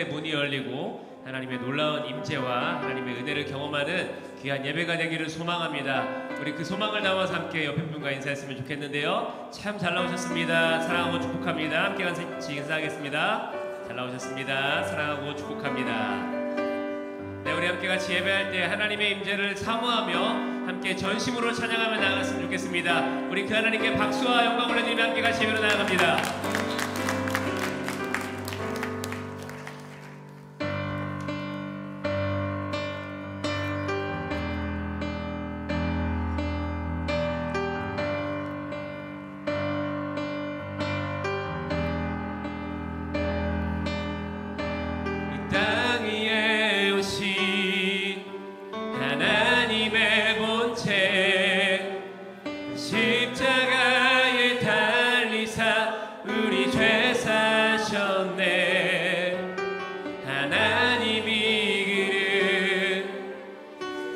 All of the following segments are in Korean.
문이 열리고 하나님의 놀라운 임재와 하나님의 은혜를 경험하는 귀한 예배가 되기를 소망합니다. 우리 그 소망을 담아서 함께 옆에 분과 인사했으면 좋겠는데요. 참 잘 나오셨습니다. 사랑하고 축복합니다. 함께 같이 인사하겠습니다. 잘 나오셨습니다. 사랑하고 축복합니다. 네, 우리 함께 같이 예배할 때 하나님의 임재를 사모하며 함께 전심으로 찬양하며 나아갔으면 좋겠습니다. 우리 그 하나님께 박수와 영광을 올려드리며 함께 같이 예배로 나아갑니다.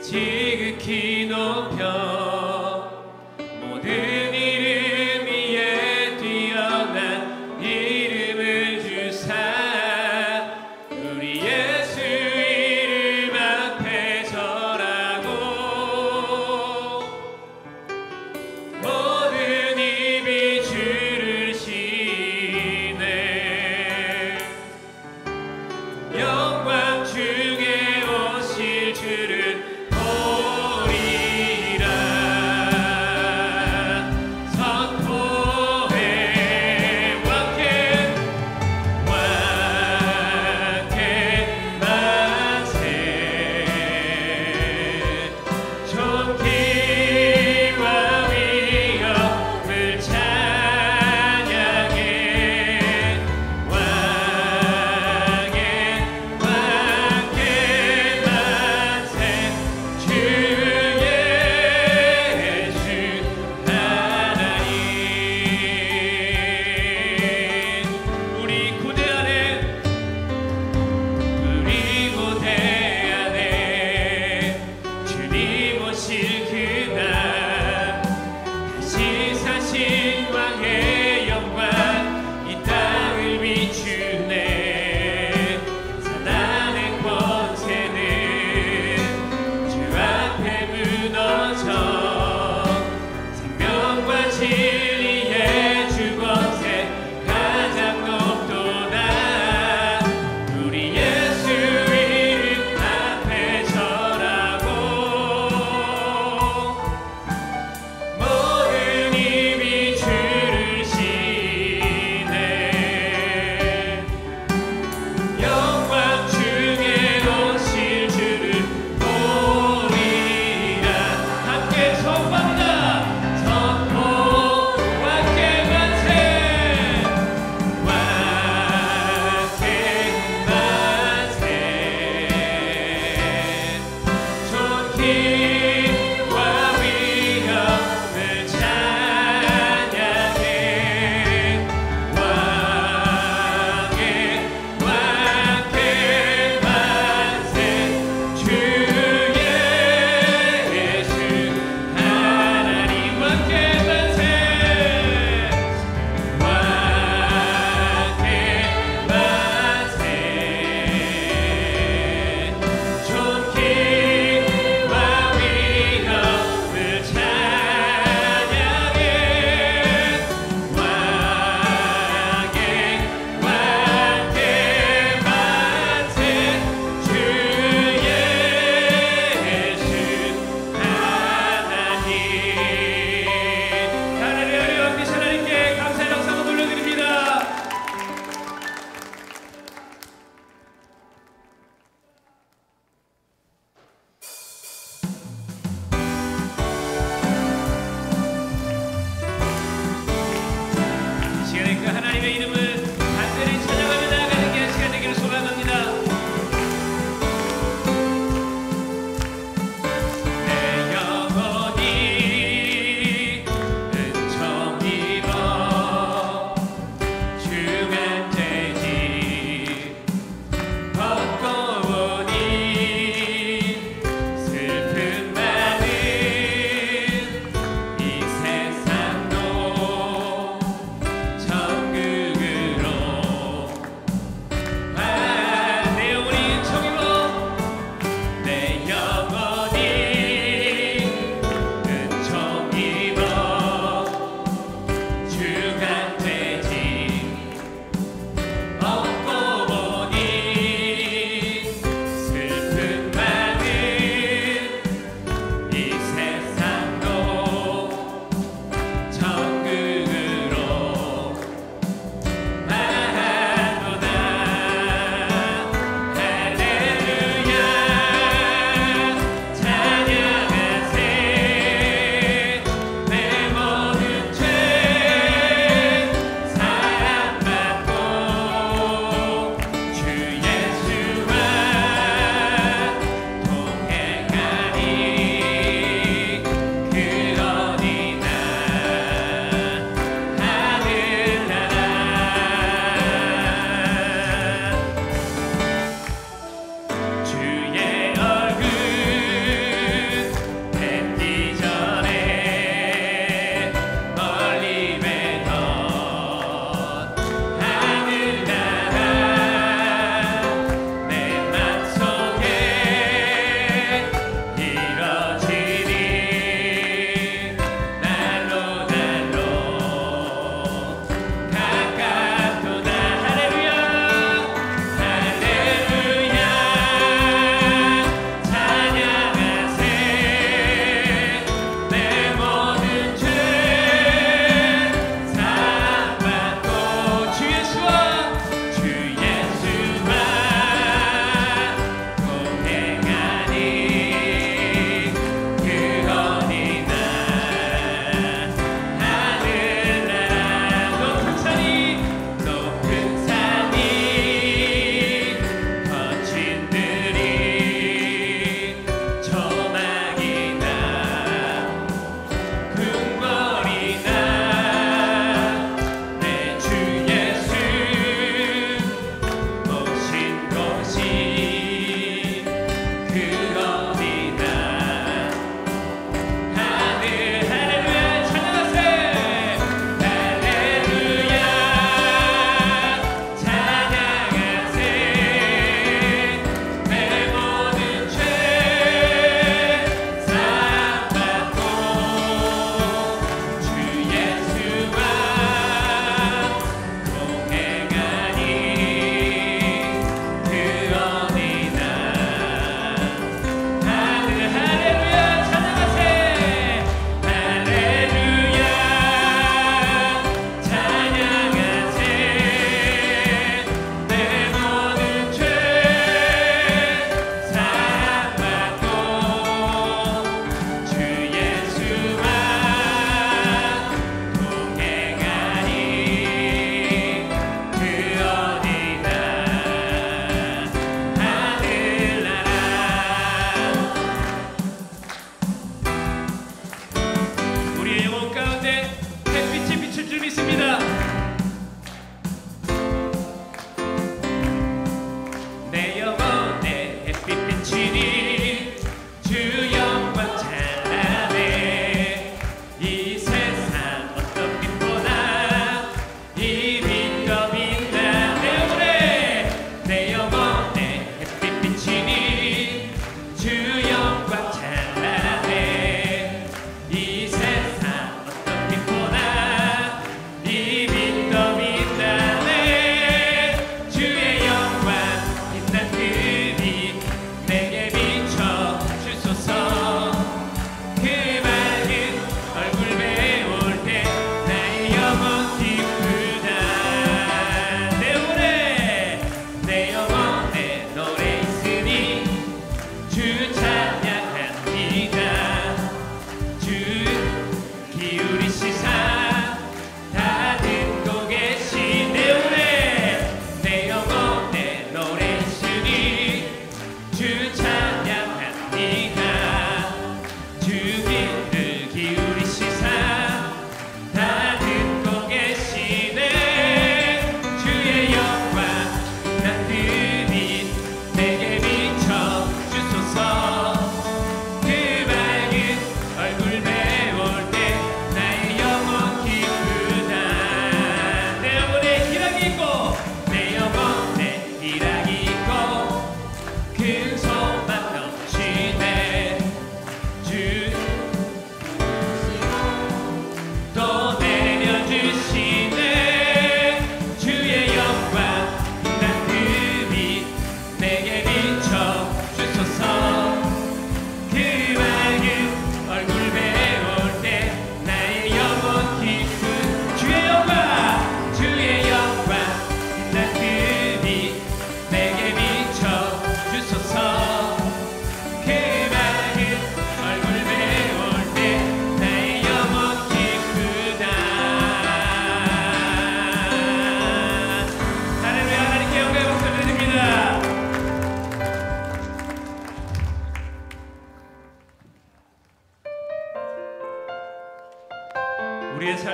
지극히 높여 모든 이름 위에 뛰어난 이름을 주사 우리 예수 이름 앞에 절하고 모든 입이 주를 시네 영광 중에 오실 주를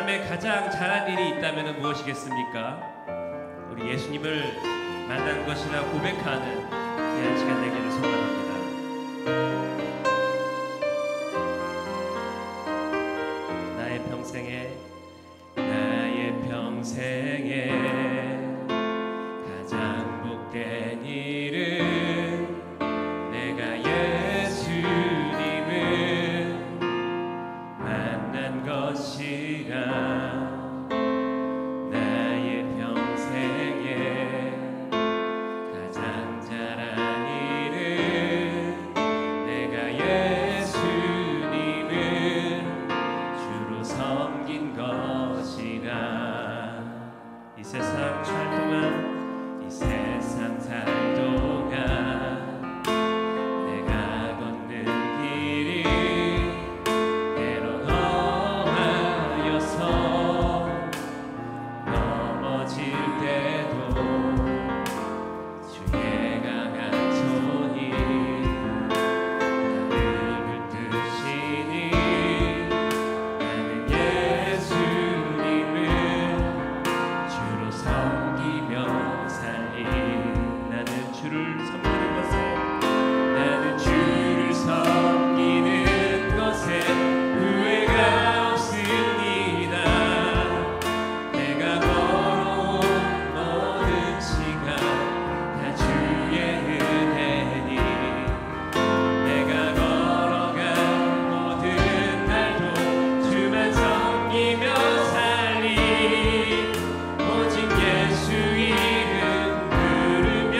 삶에 가장 잘한 일이 있다면 무엇이겠습니까? 우리 예수님을 만난 것이나 고백하는 귀한 시간 되기를 소원합니다. 나의 평생에 가장 복된 일은 내가 예수님을 만난 것이라. 나의 평생에 가장 잘한 일은 내가 예수님을 주로 섬긴 것이라. 이 세상 살 동안 내가 걷는 길이 때론 험하여서 넘어질 때도 주의 강한 손이 나를 붙드시니 나는 예수님을 주로 섬기며 살리. 나는 주를 섬기는 것에 후회가 없습니다. 내가 걸어온 모든 시간 다 주의 은혜니. 내가 걸어간 모든 날도 주만 섬기며 살리. 오직 예수 이름 부르며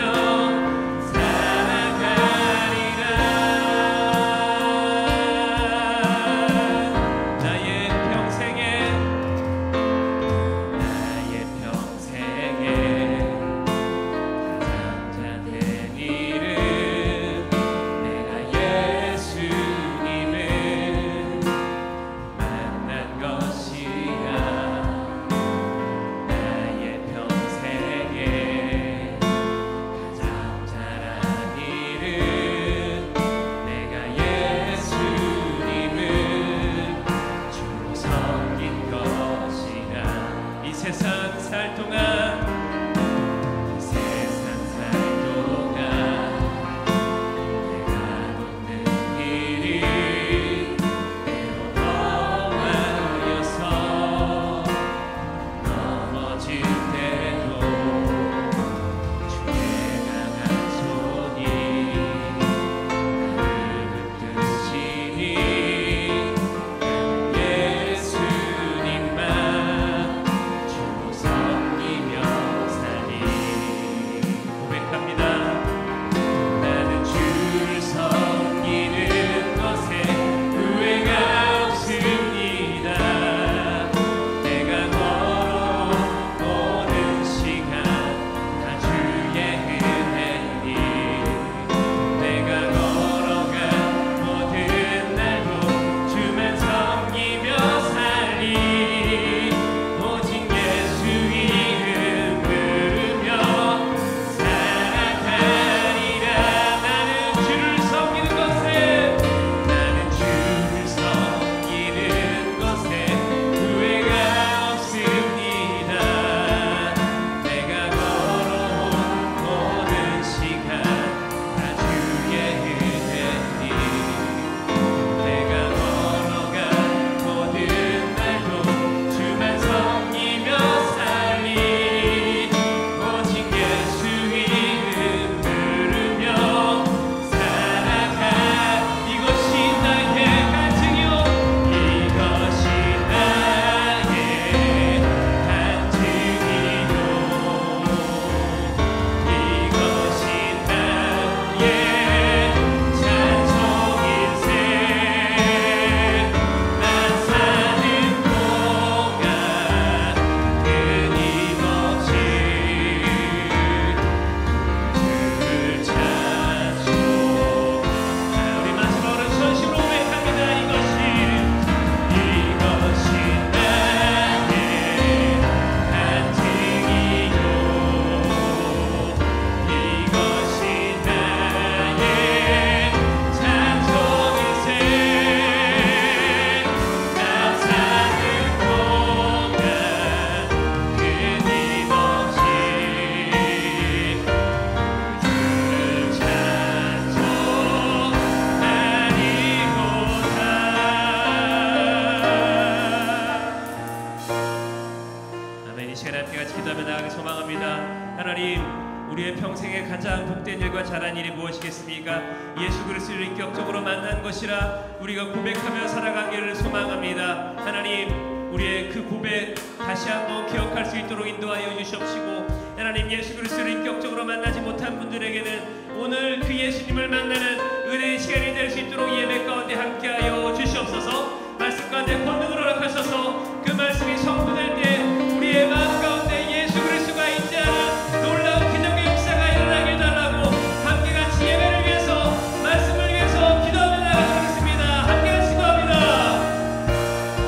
우리의 평생에 가장 복된 일과 잘한 일이 무엇이겠습니까? 예수 그리스도를 인격적으로 만난 것이라 우리가 고백하며 살아가기를 소망합니다. 하나님, 우리의 그 고백 다시 한번 기억할 수 있도록 인도하여 주시옵시고, 하나님, 예수 그리스도를 인격적으로 만나지 못한 분들에게는 오늘 그 예수님을 만나는 은혜의 시간이 될 수 있도록 예배 가운데 함께하여 주시옵소서. 말씀 가운데 권능을 허락하셔서 그 말씀이 성취될 때 우리의 마음 가운데 예수 그리스도가 임재하는 놀라운 기적의 역사가 일어나길 달라고 함께 같이 예배를 위해서, 말씀을 위해서 기도하며 나가겠습니다. 함께 같이 기도합니다.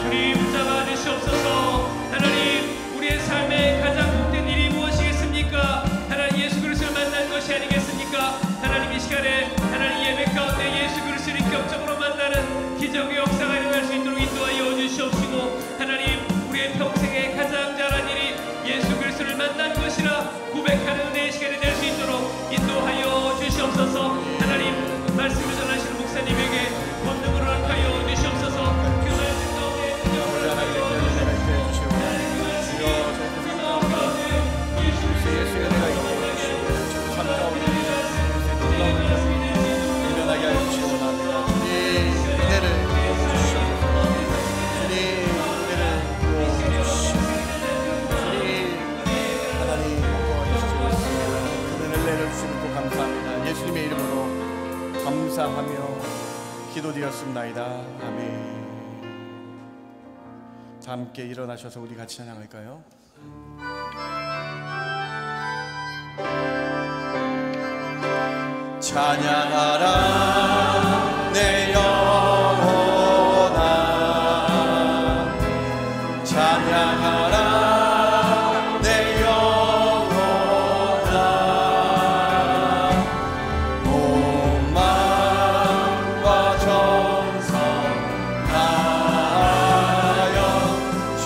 주님, 붙잡아 주시옵소서. 하나님, 우리의 삶에 가장 복된 일이 무엇이겠습니까? 하나님, 예수 그리스도를 만난 것이 아니겠습니까? 하나님, 이 시간에 하나님 예배 가운데 예수 그리스도를 인격적으로 만나는 기적의 역사가 일어날 수 있도록 인도하여 주시옵시고, 하나님, 우리의 평생에 가장 잘한 일이 예수 그리스도를 만난 것이라 고백하는 은혜의 시간이 될 수 있도록 인도하여 주시옵소서. 하나님, 말씀을 전하시는 목사님에게 권능을 허락하여 주시옵소서. 그 말씀 가운데 예수의 은혜가 있게 해주시고 참 가운데 놀라운 일어나게 하여 주시기 원합니다. 주님, 은혜를 부어주시옵소서. 주님, 은혜를 부어주시옵소서. 주님, 하나님 도와주시옵소서. 그 은혜를 내려주시는 것 감사합니다. 예수님의 이름으로 감사하며 기도드렸습나이다. 아멘. 다 함께 일어나셔서 우리 같이 찬양할까요? 찬양하라 내 영혼아, 찬양하라 내 영혼아, 온 마음과 정성 다하여 주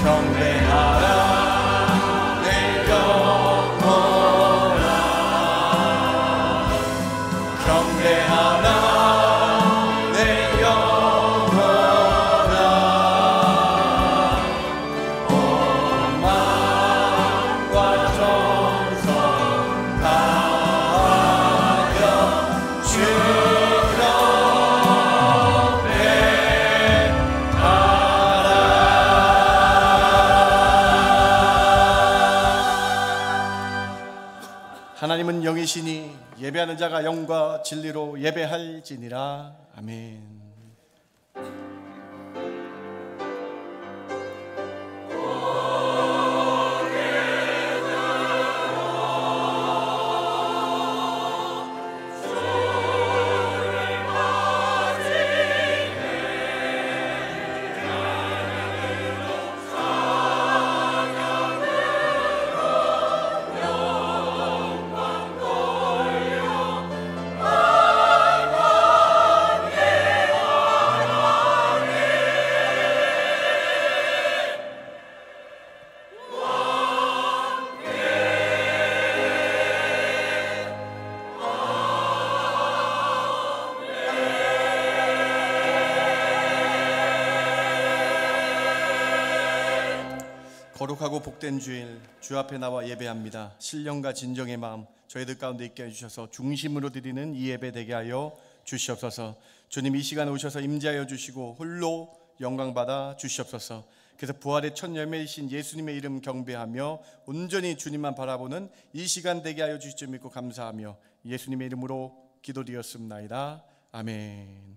경배하라 내 영혼아, 경배하라 내 영혼아, 온 마음과 정성 다하여 주 하나님은 영이시니 예배하는 자가 영과 진리로 예배할지니라. 아멘. 거룩하고 복된 주일, 주 앞에 나와 예배합니다. 신령과 진정의 마음 저희들 가운데 있게 해주셔서 중심으로 드리는 이 예배 되게 하여 주시옵소서. 주님, 이 시간에 오셔서 임재하여 주시고 홀로 영광받아 주시옵소서. 그래서 부활의 첫 열매이신 예수님의 이름 경배하며 온전히 주님만 바라보는 이 시간 되게 하여 주실 줄 믿고 감사하며 예수님의 이름으로 기도드렸습나이다. 아멘.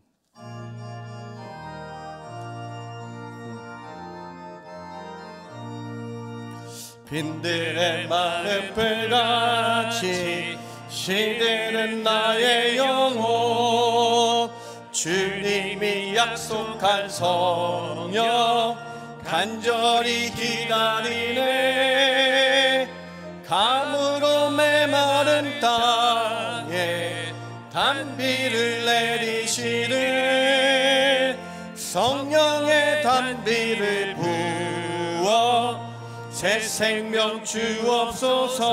빈들의 마른 불같이 시대는 나의 영혼, 주님이 약속한 성령 간절히 기다리네. 감으로 메마른 땅에 단비를 내리시네. 성령의 단비를 부어 새 생명 주옵소서.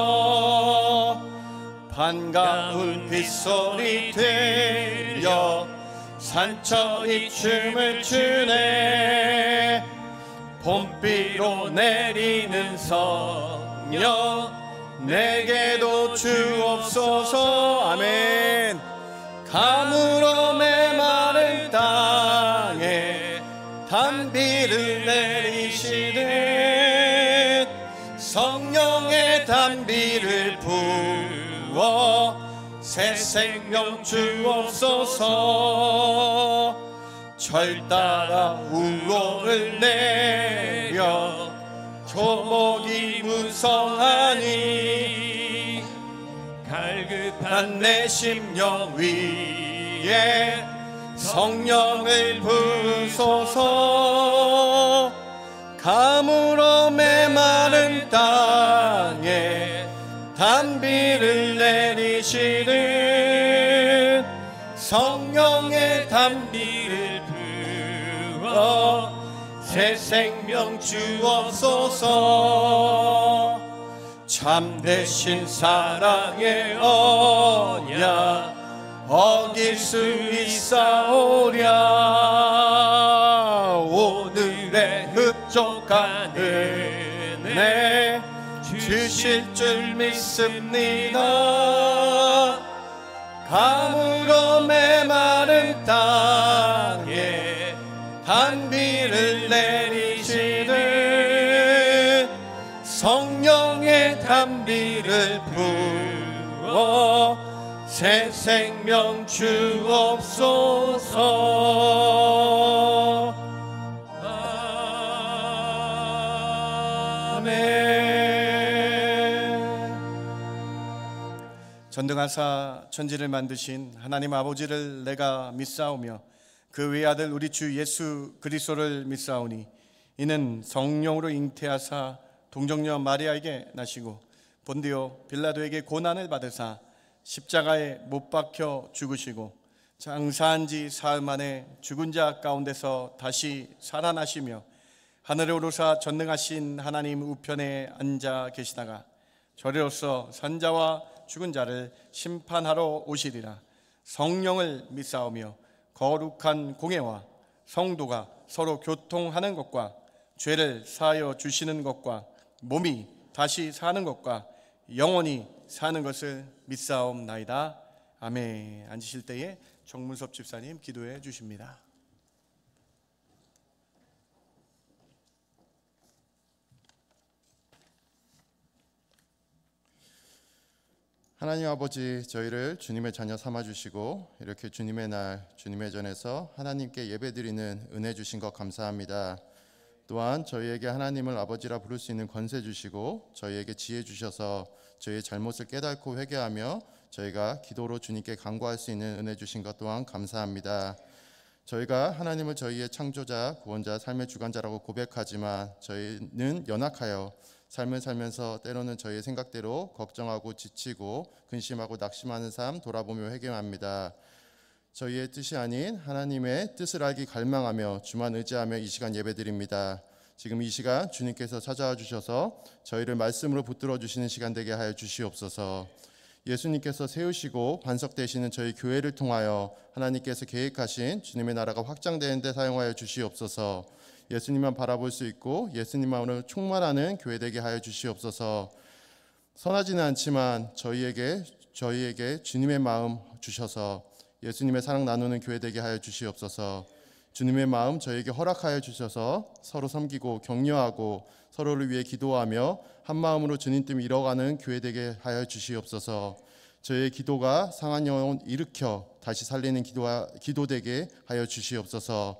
반가운 빗소리 들려 산천이 춤을 추네. 봄비로 내리는 성령 내게도 주옵소서. 아멘. 가물어 메마른 땅에 단비를 내리시는 성령의 단비를 부어 새 생명 주옵소서. 절 따라 우로를 내려 조목이 무성하니 갈급한 내 심령 위에 성령을 부으소서. 가물어 메마른 땅에 단비를 내리시는 성령의 단비를 부어 새 생명 주옵소서. 참되신 사랑의 언약 어길 수 있사오랴. 오늘의 흡족한 은혜 주실 줄 믿습니다. 가물어 메마른 땅에 단비를 내리시는 성령의 단비를 부어 새 생명 주옵소서. 아멘. 전등하사 천지를 만드신 하나님 아버지를 내가 믿사오며 그 외아들 우리 주 예수 그리스도를 믿사오니 이는 성령으로 잉태하사 동정녀 마리아에게 나시고 본디오 빌라도에게 고난을 받으사 십자가에 못 박혀 죽으시고 장사한 지 사흘 만에 죽은 자 가운데서 다시 살아나시며 하늘에 오르사 전능하신 하나님 우편에 앉아 계시다가 저리로서 산자와 죽은 자를 심판하러 오시리라. 성령을 믿사오며 거룩한 공예와 성도가 서로 교통하는 것과 죄를 사하여 주시는 것과 몸이 다시 사는 것과 영원히 사는 것을 믿사옵나이다. 아멘. 앉으실 때에 정문섭 집사님 기도해 주십니다. 하나님 아버지, 저희를 주님의 자녀 삼아주시고 이렇게 주님의 날, 주님의 전에서 하나님께 예배드리는 은혜 주신 것 감사합니다. 또한 저희에게 하나님을 아버지라 부를 수 있는 권세 주시고 저희에게 지혜 주셔서 저희의 잘못을 깨닫고 회개하며 저희가 기도로 주님께 간구할 수 있는 은혜 주신 것 또한 감사합니다. 저희가 하나님을 저희의 창조자, 구원자, 삶의 주관자라고 고백하지만 저희는 연약하여 삶을 살면서 때로는 저희의 생각대로 걱정하고 지치고 근심하고 낙심하는 삶 돌아보며 회개합니다. 저희의 뜻이 아닌 하나님의 뜻을 알기 갈망하며 주만 의지하며 이 시간 예배드립니다. 지금 이 시간 주님께서 찾아와 주셔서 저희를 말씀으로 붙들어 주시는 시간 되게 하여 주시옵소서. 예수님께서 세우시고 반석되시는 저희 교회를 통하여 하나님께서 계획하신 주님의 나라가 확장되는 데 사용하여 주시옵소서. 예수님만 바라볼 수 있고 예수님만으로 충만하는 교회 되게 하여 주시옵소서. 선하지는 않지만 저희에게 주님의 마음 주셔서 예수님의 사랑 나누는 교회 되게 하여 주시옵소서. 주님의 마음 저희에게 허락하여 주셔서 서로 섬기고 격려하고 서로를 위해 기도하며 한 마음으로 주님 뜻 이뤄가는 교회 되게 하여 주시옵소서. 저희의 기도가 상한 영혼 일으켜 다시 살리는 기도 되게 하여 주시옵소서.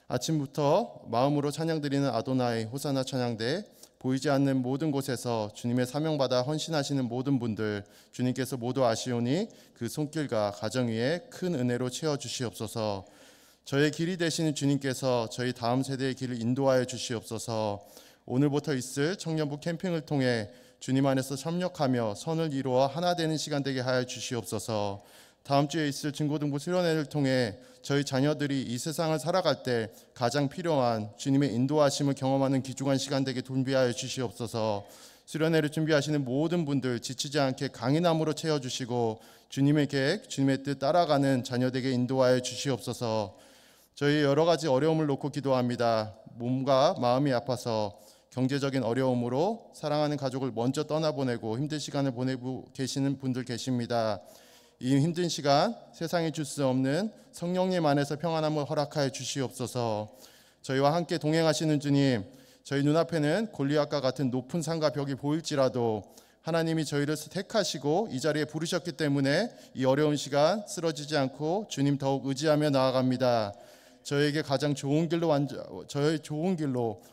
아침부터 마음으로 찬양드리는 아도나이 호사나 찬양대, 보이지 않는 모든 곳에서 주님의 사명받아 헌신하시는 모든 분들 주님께서 모두 아시오니 그 손길과 가정 위에 큰 은혜로 채워주시옵소서. 저의 길이 되시는 주님께서 저희 다음 세대의 길을 인도하여 주시옵소서. 오늘부터 있을 청년부 캠핑을 통해 주님 안에서 협력하며 선을 이루어 하나 되는 시간 되게 하여 주시옵소서. 다음 주에 있을 중고등부 수련회를 통해 저희 자녀들이 이 세상을 살아갈 때 가장 필요한 주님의 인도하심을 경험하는 귀중한 시간 되게 준비하여 주시옵소서. 수련회를 준비하시는 모든 분들 지치지 않게 강인함으로 채워주시고 주님의 계획, 주님의 뜻 따라가는 자녀에게 인도하여 주시옵소서. 저희 여러 가지 어려움을 놓고 기도합니다. 몸과 마음이 아파서 경제적인 어려움으로 사랑하는 가족을 먼저 떠나보내고 힘든 시간을 보내고 계시는 분들 계십니다. 이 힘든 시간 세상에 줄 수 없는 성령님 안에서 평안함을 허락하여 주시옵소서. 저희와 함께 동행하시는 주님, 저희 눈앞에는 골리앗과 같은 높은 산과 벽이 보일지라도 하나님이 저희를 택하시고 이 자리에 부르셨기 때문에 이 어려운 시간 쓰러지지 않고 주님 더욱 의지하며 나아갑니다. 저에게 가장 좋은 길로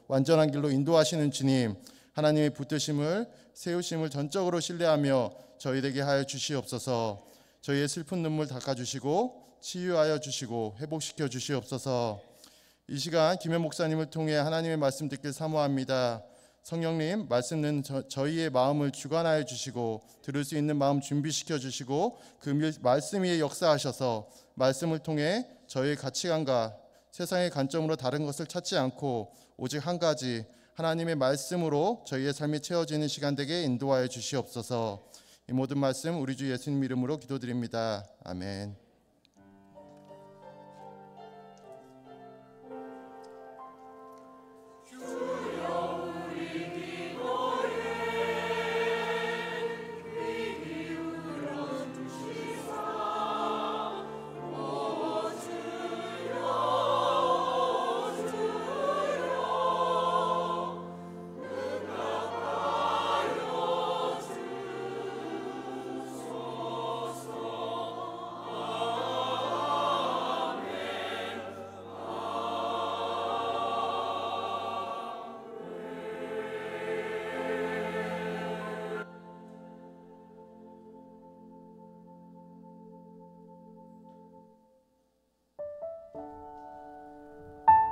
완전한 길로 인도하시는 주님, 하나님의 붙드심을 세우심을 전적으로 신뢰하며 저희에게 하여 주시옵소서. 저희의 슬픈 눈물 닦아주시고 치유하여 주시고 회복시켜 주시옵소서. 이 시간 김현 목사님을 통해 하나님의 말씀 듣길 사모합니다. 성령님, 말씀은 저희의 마음을 주관하여 주시고 들을 수 있는 마음 준비시켜 주시고 그 말씀 위에 역사하셔서 말씀을 통해 저희의 가치관과 세상의 관점으로 다른 것을 찾지 않고 오직 한 가지 하나님의 말씀으로 저희의 삶이 채워지는 시간 되게 인도하여 주시옵소서. 이 모든 말씀 우리 주 예수님 이름으로 기도드립니다. 아멘.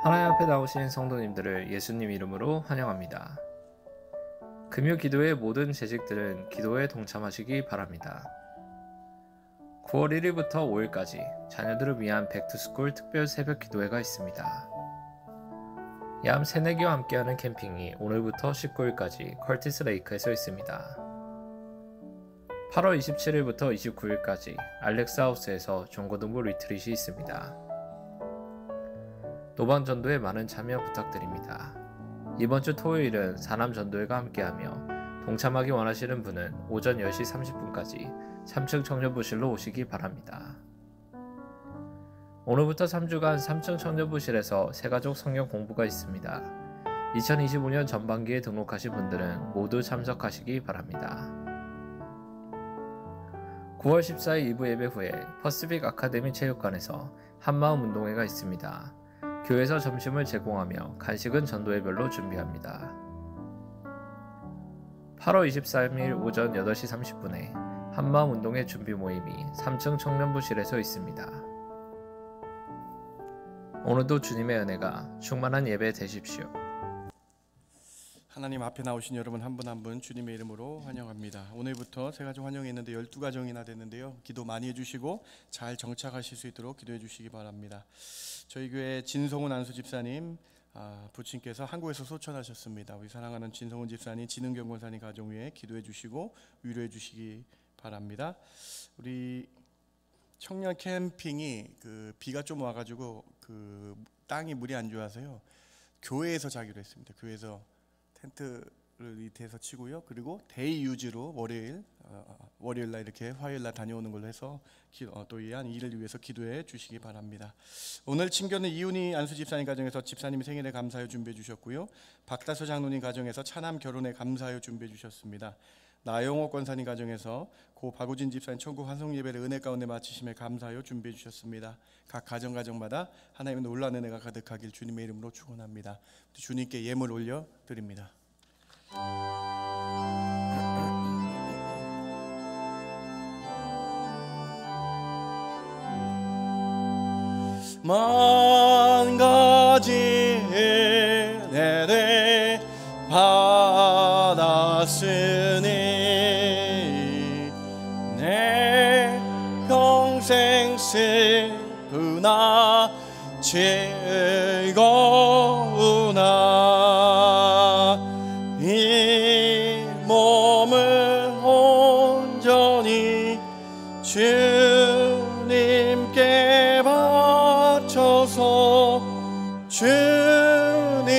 하나님 앞에 나오신 성도님들을 예수님 이름으로 환영합니다. 금요 기도의 모든 재직들은 기도에 동참하시기 바랍니다. 9월 1일부터 5일까지 자녀들을 위한 백투스쿨 특별 새벽 기도회가 있습니다. 얌 새내기와 함께하는 캠핑이 오늘부터 19일까지 컬티스 레이크에서 있습니다. 8월 27일부터 29일까지 알렉스 하우스에서 중고등부 리트릿이 있습니다. 노방전도에 많은 참여 부탁드립니다. 이번 주 토요일은 사남전도회가 함께하며 동참하기 원하시는 분은 오전 10시 30분까지 3층 청년부실로 오시기 바랍니다. 오늘부터 3주간 3층 청년부실에서 새가족 성경 공부가 있습니다. 2025년 전반기에 등록하신 분들은 모두 참석하시기 바랍니다. 9월 14일 2부 예배 후에 퍼시픽 아카데미 체육관에서 한마음 운동회가 있습니다. 교회에서 점심을 제공하며 간식은 전도회별로 준비합니다. 8월 23일 오전 8시 30분에 한마음 운동회 준비 모임이 3층 청년부실에서 있습니다. 오늘도 주님의 은혜가 충만한 예배 되십시오. 하나님 앞에 나오신 여러분 한 분 한 분 주님의 이름으로 환영합니다. 오늘부터 세 가정 환영했는데 12가정이나 됐는데요. 기도 많이 해주시고 잘 정착하실 수 있도록 기도해 주시기 바랍니다. 저희 교회 진성훈 안수 집사님 부친께서 한국에서 소천하셨습니다. 우리 사랑하는 진성훈 집사님, 진은경 권사님 가정 위에 기도해 주시고 위로해 주시기 바랍니다. 우리 청년 캠핑이 비가 좀 와가지고 땅이 물이 안 좋아서요. 교회에서 자기로 했습니다. 교회에서 텐트를 밑에서 치고요. 그리고 데이 유즈로 월요일 날 이렇게 화요일 날 다녀오는 걸로 해서 또 이 한 일을 위해서 기도해 주시기 바랍니다. 오늘 친교는 이훈희 안수 집사님 가정에서 집사님 생일에 감사하여 준비해 주셨고요. 박다서 장로님 가정에서 차남 결혼에 감사하여 준비해 주셨습니다. 나영호 권사님 가정에서 고 박우진 집사님 천국 환송 예배를 은혜 가운데 마치심에 감사하여 준비해 주셨습니다. 각 가정마다 하나님의 놀라운 은혜가 가득하길 주님의 이름으로 축원합니다. 주님께 예물 올려 드립니다. 만 가지 은혜를 받았으니 내 평생 슬프나 즐거우나 이 몸을 온전히 주님께 바쳐서 주님만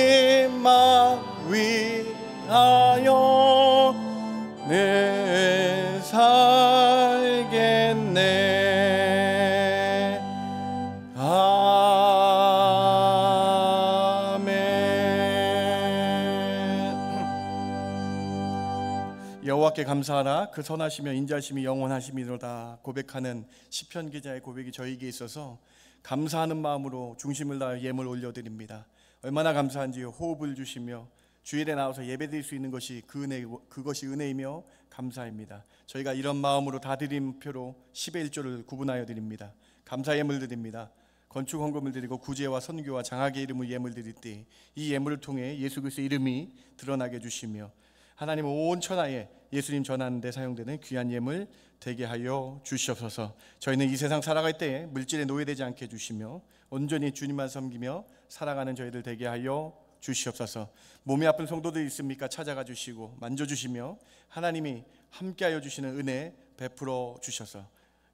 위하여 늘 살겠네. 여호와께 감사하라. 그 선하시며 인자하심이 영원하심이로다 고백하는 시편 기자의 고백이 저에게 있어서 감사하는 마음으로 중심을 다하여 예물 올려드립니다. 얼마나 감사한지요. 호흡을 주시며 주일에 나와서 예배드릴 수 있는 것이 그것이 은혜이며 감사입니다. 저희가 이런 마음으로 다드림표로 10의 1조를 구분하여 드립니다. 감사 예물 드립니다. 건축 헌금을 드리고 구제와 선교와 장학의 이름을 예물 드릴 때 이 예물을 통해 예수 그리스도의 이름이 드러나게 해주시며 하나님은 온 천하에 예수님 전하는 데 사용되는 귀한 예물 되게 하여 주시옵소서. 저희는 이 세상 살아갈 때에 물질에 노예되지 않게 해주시며 온전히 주님만 섬기며 살아가는 저희들 되게 하여 주시옵소서. 몸이 아픈 성도들 있습니까? 찾아가 주시고 만져주시며 하나님이 함께하여 주시는 은혜 베풀어 주셔서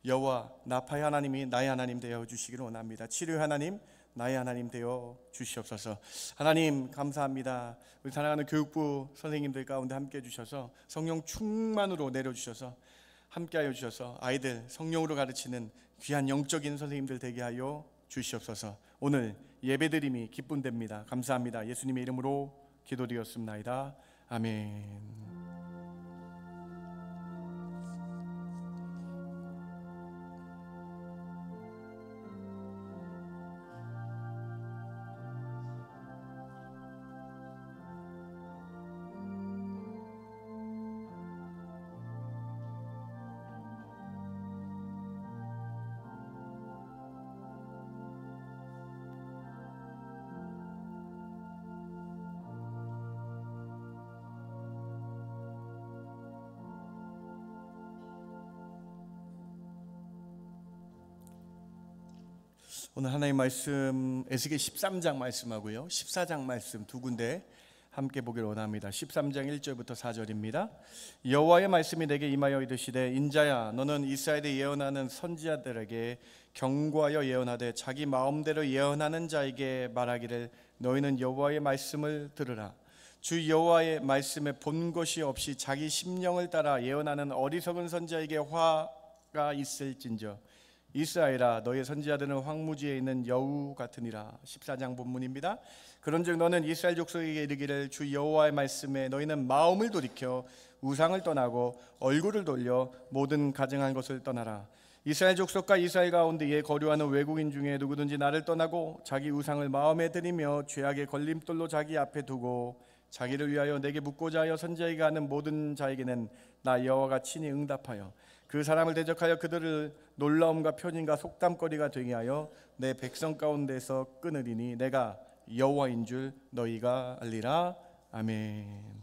여호와 나파의 하나님이 나의 하나님 되어 주시기를 원합니다. 치료의 하나님 나의 하나님 되어 주시옵소서. 하나님 감사합니다. 우리 사랑하는 교육부 선생님들 가운데 함께해 주셔서 성령 충만으로 내려주셔서 함께하여 주셔서 아이들 성령으로 가르치는 귀한 영적인 선생님들 되게 하여 주시옵소서. 오늘 예배드림이 기쁨됩니다. 감사합니다. 예수님의 이름으로 기도드렸습나이다. 아멘. 오늘 하나님 말씀 에스겔 13장 말씀하고요 14장 말씀 두 군데 함께 보기를 원합니다. 13장 1절부터 4절입니다. 여호와의 말씀이 내게 임하여 이르시되 인자야 너는 이스라엘에 예언하는 선지자들에게 경고하여 예언하되 자기 마음대로 예언하는 자에게 말하기를 너희는 여호와의 말씀을 들으라. 주 여호와의 말씀에 본 것이 없이 자기 심령을 따라 예언하는 어리석은 선지자에게 화가 있을진저 이스라엘아 너의 선지자들은 황무지에 있는 여우 같으니라. 14장 본문입니다. 그런즉 너는 이스라엘 족속에게 이르기를 주 여호와의 말씀에 너희는 마음을 돌이켜 우상을 떠나고 얼굴을 돌려 모든 가증한 것을 떠나라. 이스라엘 족속과 이스라엘 가운데에 거류하는 외국인 중에 누구든지 나를 떠나고 자기 우상을 마음에 들이며 죄악의 걸림돌로 자기 앞에 두고 자기를 위하여 내게 묻고자 하여 선지자에게 하는 모든 자에게는 나 여호와가 친히 응답하여 그 사람을 대적하여 그들을 놀라움과 편인과 속담거리가 되게 하여 내 백성 가운데서 끊으리니 내가 여호와인 줄 너희가 알리라. 아멘.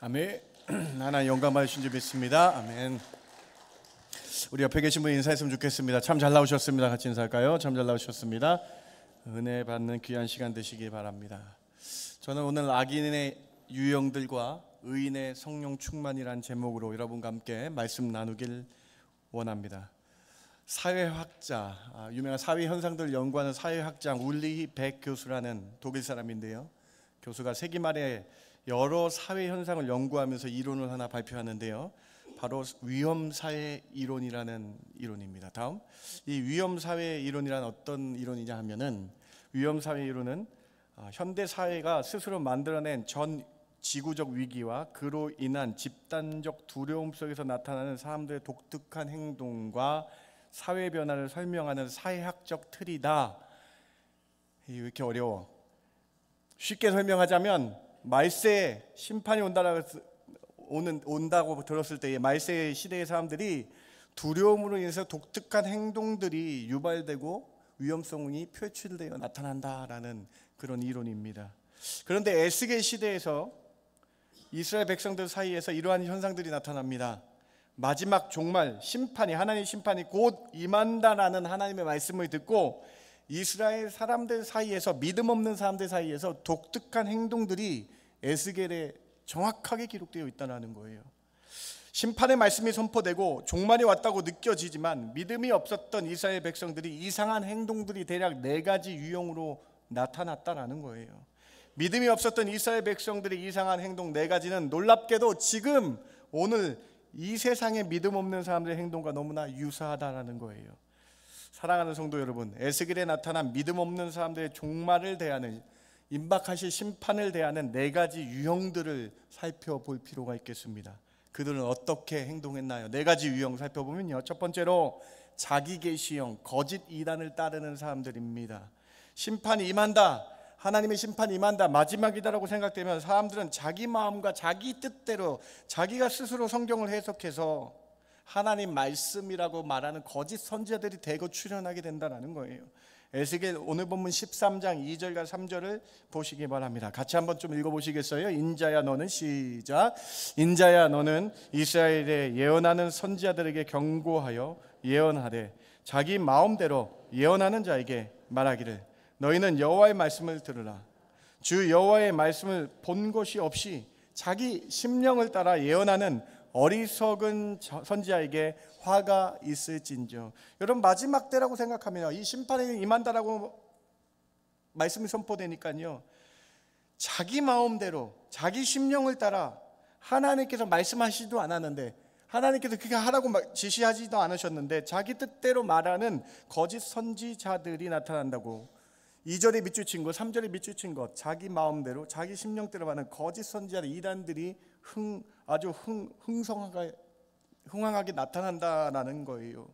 아멘. 하나님 영광 받으신 줄 믿습니다. 아멘. 우리 옆에 계신 분 인사했으면 좋겠습니다. 참 잘 나오셨습니다. 같이 인사할까요? 참 잘 나오셨습니다. 은혜 받는 귀한 시간 되시기 바랍니다. 저는 오늘 악인의 유형들과 의인의 성령 충만이라는 제목으로 여러분과 함께 말씀 나누길 원합니다. 사회학자, 유명한 사회 현상들을 연구하는 사회학자 울리히 백 교수라는 독일 사람인데요. 교수가 세기 말에 여러 사회 현상을 연구하면서 이론을 하나 발표하는데요. 바로 위험사회 이론이라는 이론입니다. 다음, 이 위험사회 이론이란 어떤 이론이냐 하면은, 위험사회 이론은 현대 사회가 스스로 만들어낸 전 지구적 위기와 그로 인한 집단적 두려움 속에서 나타나는 사람들의 독특한 행동과 사회 변화를 설명하는 사회학적 틀이다. 왜 이렇게 어려워? 쉽게 설명하자면, 말세에 심판이 온다고 들었을 때의 말세 시대의 사람들이 두려움으로 인해서 독특한 행동들이 유발되고 위험성이 표출되어 나타난다라는 그런 이론입니다. 그런데 에스겔 시대에서 이스라엘 백성들 사이에서 이러한 현상들이 나타납니다. 마지막 종말 심판이, 하나님의 심판이 곧 임한다라는 하나님의 말씀을 듣고 이스라엘 사람들 사이에서, 믿음 없는 사람들 사이에서 독특한 행동들이 에스겔에 정확하게 기록되어 있다는 거예요. 심판의 말씀이 선포되고 종말이 왔다고 느껴지지만 믿음이 없었던 이스라엘 백성들이 이상한 행동들이 대략 4가지 유형으로 나타났다는 거예요. 믿음이 없었던 이스라엘 백성들의 이상한 행동 4가지는 놀랍게도 지금 오늘 이 세상에 믿음 없는 사람들의 행동과 너무나 유사하다는 거예요. 사랑하는 성도 여러분, 에스겔에 나타난 믿음 없는 사람들의 종말을 대하는, 임박하실 심판을 대하는 4가지 유형들을 살펴볼 필요가 있겠습니다. 그들은 어떻게 행동했나요? 4가지 유형 살펴보면요, 첫 번째로 자기 계시형, 거짓 이단을 따르는 사람들입니다. 심판이 임한다, 하나님의 심판이 임한다, 마지막이다라고 생각되면 사람들은 자기 마음과 자기 뜻대로 자기가 스스로 성경을 해석해서 하나님 말씀이라고 말하는 거짓 선지자들이 대거 출현하게 된다는 거예요. 에스겔 오늘 본문 13장 2절과 3절을 보시기 바랍니다. 같이 한번 좀 읽어보시겠어요? 인자야 너는, 시작. 인자야 너는 이스라엘에 예언하는 선지자들에게 경고하여 예언하되 자기 마음대로 예언하는 자에게 말하기를 너희는 여호와의 말씀을 들으라. 주 여호와의 말씀을 본 것이 없이 자기 심령을 따라 예언하는 어리석은 선지자에게 화가 있을진저. 여러분, 마지막 때라고 생각하면 이 심판이 임한다라고 말씀이 선포되니까요, 자기 마음대로 자기 심령을 따라 하나님께서 말씀하시지도 않았는데, 하나님께서 그렇게 하라고 지시하지도 않으셨는데 자기 뜻대로 말하는 거짓 선지자들이 나타난다고. 2절에 밑줄 것, 3절에 밑줄 것, 자기 마음대로 자기 심령대로 말하는 거짓 선지자들, 이단들이 아주 흥황하게 나타난다라는 거예요.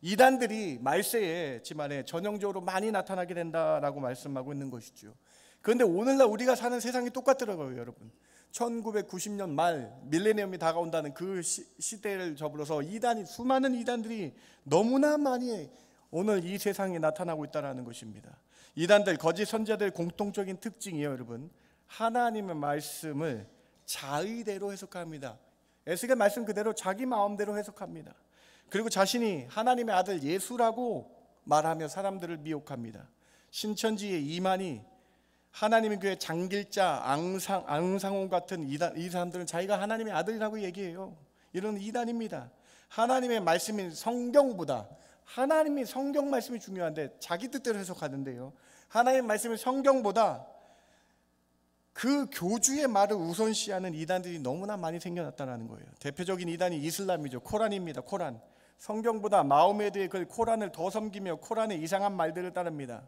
이단들이 말세에 지만에 전형적으로 많이 나타나게 된다라고 말씀하고 있는 것이죠. 그런데 오늘날 우리가 사는 세상이 똑같더라고요, 여러분. 1990년 말 밀레니엄이 다가온다는 그 시대를 접으로서 수많은 이단들이 너무나 많이 오늘 이 세상에 나타나고 있다는 것입니다. 이단들, 거짓 선지자들의 공통적인 특징이에요, 여러분. 하나님의 말씀을 자의대로 해석합니다. 에스겔 말씀 그대로 자기 마음대로 해석합니다. 그리고 자신이 하나님의 아들 예수라고 말하며 사람들을 미혹합니다. 신천지의 이만희, 하나님의 교회 장길자, 앙상홍 같은 이 사람들은 자기가 하나님의 아들이라고 얘기해요. 이런 이단입니다. 하나님의 말씀인 성경보다, 하나님의 성경 말씀이 중요한데 자기 뜻대로 해석하는데요, 하나님의 말씀인 성경보다 그 교주의 말을 우선시하는 이단들이 너무나 많이 생겨났다는 거예요. 대표적인 이단이 이슬람이죠. 코란입니다. 코란. 성경보다 마호메드의 그 코란을 더 섬기며 코란의 이상한 말들을 따릅니다.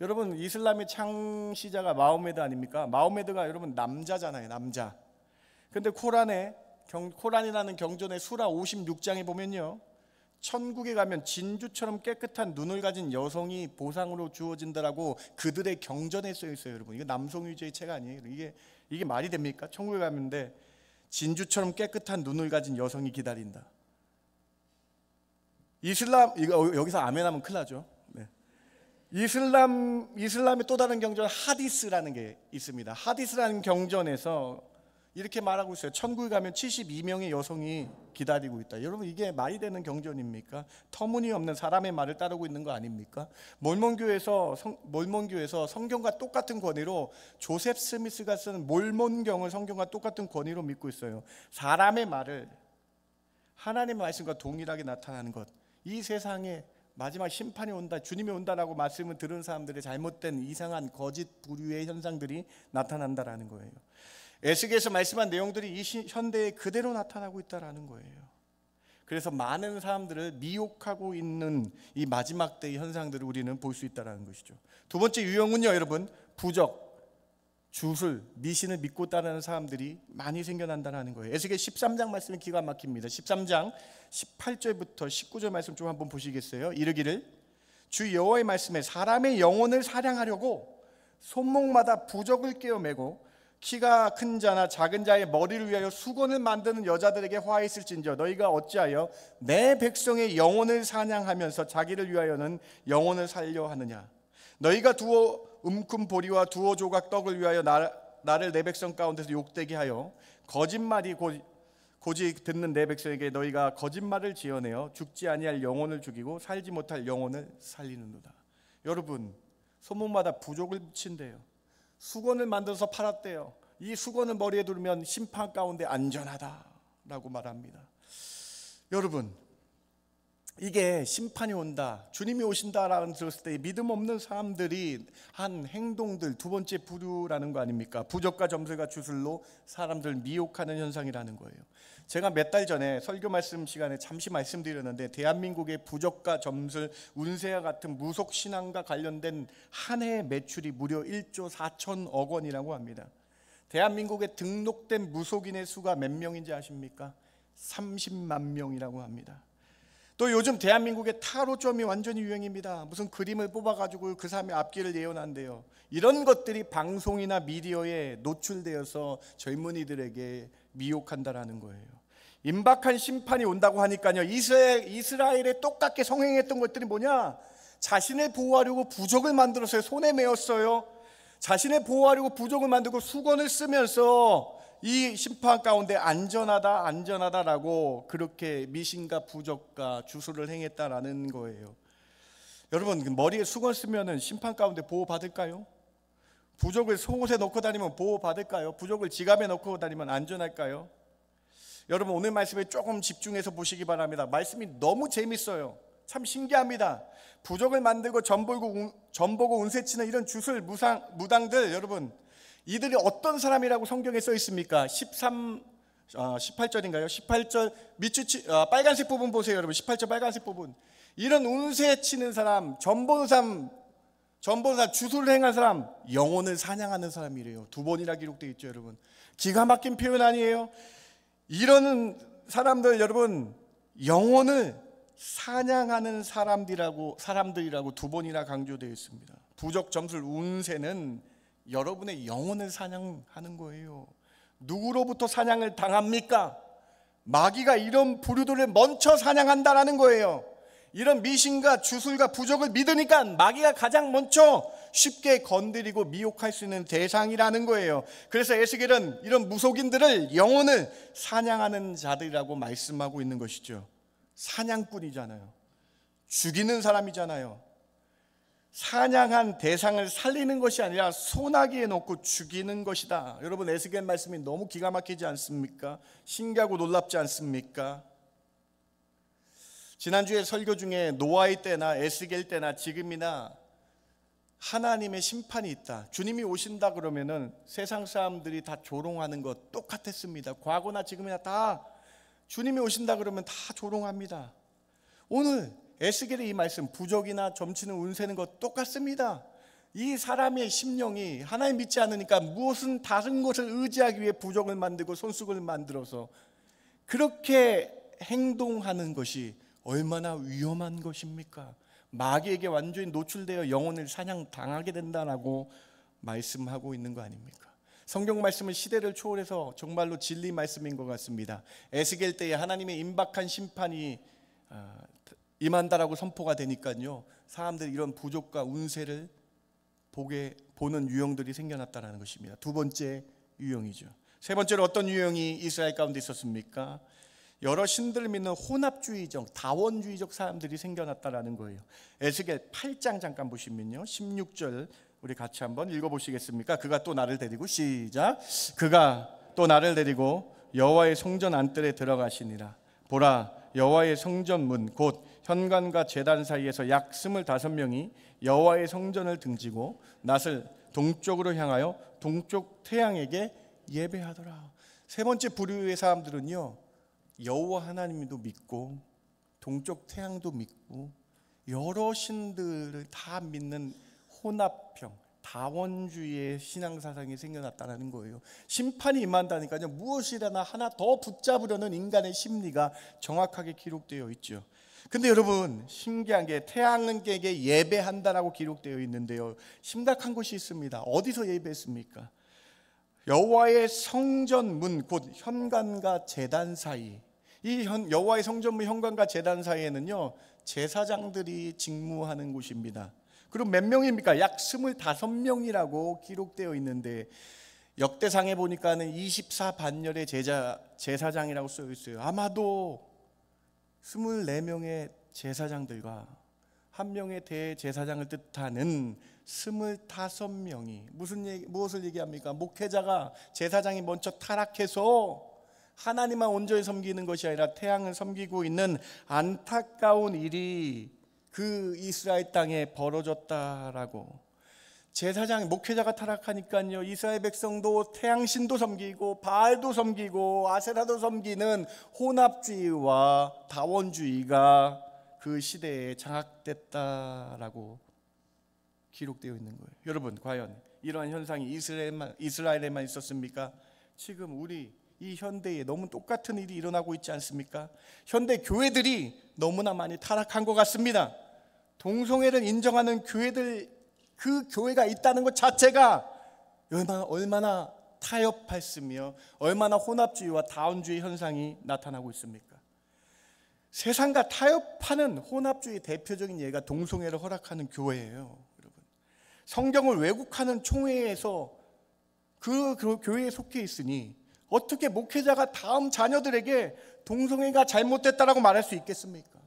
여러분, 이슬람의 창시자가 마호메드 아닙니까? 마호메드가 여러분 남자잖아요, 남자. 근데 코란이라는 경전의 수라 56장에 보면요, 천국에 가면 진주처럼 깨끗한 눈을 가진 여성이 보상으로 주어진다라고 그들의 경전에 써 있어요, 여러분. 이거 남성 위주의 책 아니에요? 이게 말이 됩니까? 천국에 가는데 진주처럼 깨끗한 눈을 가진 여성이 기다린다. 여기서 아멘하면 큰일 나죠. 네. 이슬람의 또 다른 경전 하디스라는 게 있습니다. 하디스라는 경전에서 이렇게 말하고 있어요. 천국에 가면 72명의 여성이 기다리고 있다. 여러분, 이게 말이 되는 경전입니까? 터무니없는 사람의 말을 따르고 있는 거 아닙니까? 몰몬교에서 성경과 똑같은 권위로 조셉 스미스가 쓴 몰몬경을 성경과 똑같은 권위로 믿고 있어요. 사람의 말을 하나님의 말씀과 동일하게 나타나는 것. 이 세상에 마지막 심판이 온다, 주님이 온다라고 말씀을 들은 사람들의 잘못된 이상한 거짓 부류의 현상들이 나타난다라는 거예요. 에스겔에서 말씀한 내용들이 이 현대에 그대로 나타나고 있다라는 거예요. 그래서 많은 사람들을 미혹하고 있는 이 마지막 때의 현상들을 우리는 볼 수 있다라는 것이죠. 두 번째 유형은요, 여러분, 부적, 주술, 미신을 믿고 따르는 사람들이 많이 생겨난다는 거예요. 에스겔 13장 말씀이 기가 막힙니다. 13장 18절부터 19절 말씀 좀 한번 보시겠어요? 이르기를 주 여호와의 말씀에 사람의 영혼을 사냥하려고 손목마다 부적을 꿰어매고 키가 큰 자나 작은 자의 머리를 위하여 수건을 만드는 여자들에게 화했을진저 너희가 어찌하여 내 백성의 영혼을 사냥하면서 자기를 위하여는 영혼을 살려 하느냐. 너희가 두어 움큼 보리와 두어 조각 떡을 위하여 나를 내 백성 가운데서 욕되게 하여 거짓말이 고지 듣는 내 백성에게 너희가 거짓말을 지어내어 죽지 아니할 영혼을 죽이고 살지 못할 영혼을 살리는도다. 여러분, 손목마다 부족을 붙인대요. 수건을 만들어서 팔았대요. 이 수건을 머리에 두르면 심판 가운데 안전하다라고 말합니다. 여러분, 이게 심판이 온다, 주님이 오신다라는 들었을 때 믿음 없는 사람들이 한 행동들, 두 번째 부류라는 거 아닙니까? 부적과 점술과 주술로 사람들 미혹하는 현상이라는 거예요. 제가 몇 달 전에 설교 말씀 시간에 잠시 말씀드렸는데 대한민국의 부적과 점술, 운세와 같은 무속 신앙과 관련된 한 해의 매출이 무려 1조 4천억 원이라고 합니다. 대한민국에 등록된 무속인의 수가 몇 명인지 아십니까? 30만 명이라고 합니다. 또 요즘 대한민국의 타로점이 완전히 유행입니다. 무슨 그림을 뽑아가지고 그 사람의 앞길을 예언한대요. 이런 것들이 방송이나 미디어에 노출되어서 젊은이들에게 미혹한다라는 거예요. 임박한 심판이 온다고 하니까요, 이스라엘에 똑같게 성행했던 것들이 뭐냐? 자신을 보호하려고 부적을 만들어서 손에 메었어요. 자신을 보호하려고 부적을 만들고 수건을 쓰면서 이 심판 가운데 안전하다라고 그렇게 미신과 부적과 주술을 행했다라는 거예요. 여러분, 머리에 수건 쓰면은 심판 가운데 보호받을까요? 부적을 속옷에 넣고 다니면 보호받을까요? 부적을 지갑에 넣고 다니면 안전할까요? 여러분, 오늘 말씀에 조금 집중해서 보시기 바랍니다. 말씀이 너무 재밌어요. 참 신기합니다. 부적을 만들고 점보고 운세치는 이런 주술 무당들, 여러분, 이들이 어떤 사람이라고 성경에 써 있습니까? 18절인가요? 18절 밑줄 빨간색 부분 보세요, 여러분. 18절 빨간색 부분. 이런 운세 치는 사람, 점보는 사람, 주술을 행한 사람, 영혼을 사냥하는 사람이래요. 두 번이나 기록되어 있죠, 여러분. 기가 막힌 표현 아니에요? 이런 사람들, 여러분, 영혼을 사냥하는 사람들이라고 두 번이나 강조되어 있습니다. 부적, 점술, 운세는 여러분의 영혼을 사냥하는 거예요. 누구로부터 사냥을 당합니까? 마귀가 이런 부류들을 먼저 사냥한다라는 거예요. 이런 미신과 주술과 부적을 믿으니까 마귀가 가장 먼저 쉽게 건드리고 미혹할 수 있는 대상이라는 거예요. 그래서 에스겔은 이런 무속인들을 영혼을 사냥하는 자들이라고 말씀하고 있는 것이죠. 사냥꾼이잖아요. 죽이는 사람이잖아요. 사냥한 대상을 살리는 것이 아니라 소나기에 넣고 죽이는 것이다. 여러분, 에스겔 말씀이 너무 기가 막히지 않습니까? 신기하고 놀랍지 않습니까? 지난주에 설교 중에 노아의 때나 에스겔 때나 지금이나 하나님의 심판이 있다, 주님이 오신다 그러면은 세상 사람들이 다 조롱하는 것 똑같았습니다. 과거나 지금이나 다 주님이 오신다 그러면 다 조롱합니다. 오늘 에스겔의 이 말씀, 부적이나 점치는 운세는 것 똑같습니다. 이 사람의 심령이 하나님 믿지 않으니까 무엇은 다른 것을 의지하기 위해 부적을 만들고 손수건을 만들어서 그렇게 행동하는 것이 얼마나 위험한 것입니까? 마귀에게 완전히 노출되어 영혼을 사냥당하게 된다라고 말씀하고 있는 거 아닙니까? 성경 말씀은 시대를 초월해서 정말로 진리 말씀인 것 같습니다. 에스겔 때에 하나님의 임박한 심판이 임한다라고 선포가 되니까요, 사람들이 이런 부족과 운세를 보는 유형들이 생겨났다는 것입니다. 두 번째 유형이죠. 세 번째로 어떤 유형이 이스라엘 가운데 있었습니까? 여러 신들을 믿는 혼합주의적, 다원주의적 사람들이 생겨났다라는 거예요. 에스겔 8장 잠깐 보시면요, 16절 우리 같이 한번 읽어보시겠습니까? 그가 또 나를 데리고, 시작. 그가 또 나를 데리고 여호와의 성전 안뜰에 들어가시니라. 보라, 여호와의 성전 문 곧 현관과 제단 사이에서 약 25명이 여호와의 성전을 등지고 낫을 동쪽으로 향하여 동쪽 태양에게 예배하더라. 세 번째 부류의 사람들은요, 여호와 하나님도 믿고 동쪽 태양도 믿고 여러 신들을 다 믿는 혼합형, 다원주의의 신앙사상이 생겨났다는 거예요. 심판이 임한다니까요, 무엇이라나 하나 더 붙잡으려는 인간의 심리가 정확하게 기록되어 있죠. 근데 여러분, 신기한 게 태양에게 예배한다라고 기록되어 있는데요, 심각한 것이 있습니다. 어디서 예배했습니까? 여호와의 성전 문 곧 현관과 제단 사이, 이 여호와의 성전 문 현관과 제단 사이에는요, 제사장들이 직무하는 곳입니다. 그럼 몇 명입니까? 약 25명이라고 기록되어 있는데, 역대상에 보니까는 24반열의 제사장이라고 써 있어요. 아마도 24명의 제사장들과 한 명의 대제사장을 뜻하는 25명이 무엇을 얘기합니까? 목회자가, 제사장이 먼저 타락해서 하나님만 온전히 섬기는 것이 아니라 태양을 섬기고 있는 안타까운 일이 그 이스라엘 땅에 벌어졌다라고. 제사장, 목회자가 타락하니까요, 이스라엘 백성도 태양신도 섬기고 바알도 섬기고 아세라도 섬기는 혼합주의와 다원주의가 그 시대에 장악됐다라고 기록되어 있는 거예요. 여러분, 과연 이러한 현상이 이스라엘에만 있었습니까? 지금 우리 이 현대에 너무 똑같은 일이 일어나고 있지 않습니까? 현대 교회들이 너무나 많이 타락한 것 같습니다. 동성애를 인정하는 교회들, 그 교회가 있다는 것 자체가 얼마나 타협했으며 얼마나 혼합주의와 다원주의 현상이 나타나고 있습니까? 세상과 타협하는 혼합주의 대표적인 예가 동성애를 허락하는 교회예요. 여러분, 성경을 왜곡하는 총회에서 그 교회에 속해 있으니 어떻게 목회자가 다음 자녀들에게 동성애가 잘못됐다라고 말할 수 있겠습니까?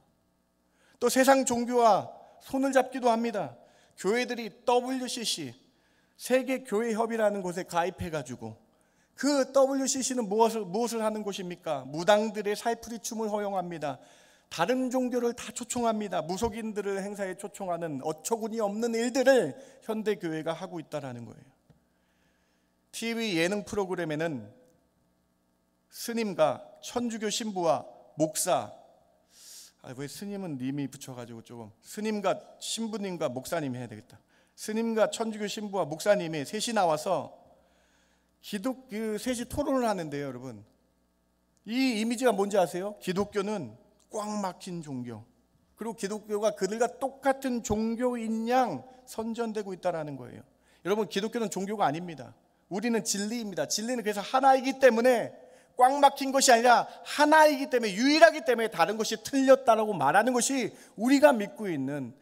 또 세상 종교와 손을 잡기도 합니다. 교회들이 WCC, 세계교회협의라는 곳에 가입해가지고, 그 WCC는 무엇을 하는 곳입니까? 무당들의 살풀이 춤을 허용합니다. 다른 종교를 다 초청합니다. 무속인들을 행사에 초청하는 어처구니 없는 일들을 현대교회가 하고 있다는 거예요. TV 예능 프로그램에는 스님과 천주교 신부와 목사, 왜 스님은 님이 붙여가지고 조금, 스님과 신부님과 목사님이 해야 되겠다. 스님과 천주교 신부와 목사님이 셋이 나와서 셋이 토론을 하는데요, 여러분, 이 이미지가 뭔지 아세요? 기독교는 꽉 막힌 종교, 그리고 기독교가 그들과 똑같은 종교인 양 선전되고 있다는 거예요. 여러분, 기독교는 종교가 아닙니다. 우리는 진리입니다. 진리는 그래서 하나이기 때문에, 꽉 막힌 것이 아니라 하나이기 때문에, 유일하기 때문에 다른 것이 틀렸다라고 말하는 것이 우리가 믿고 있는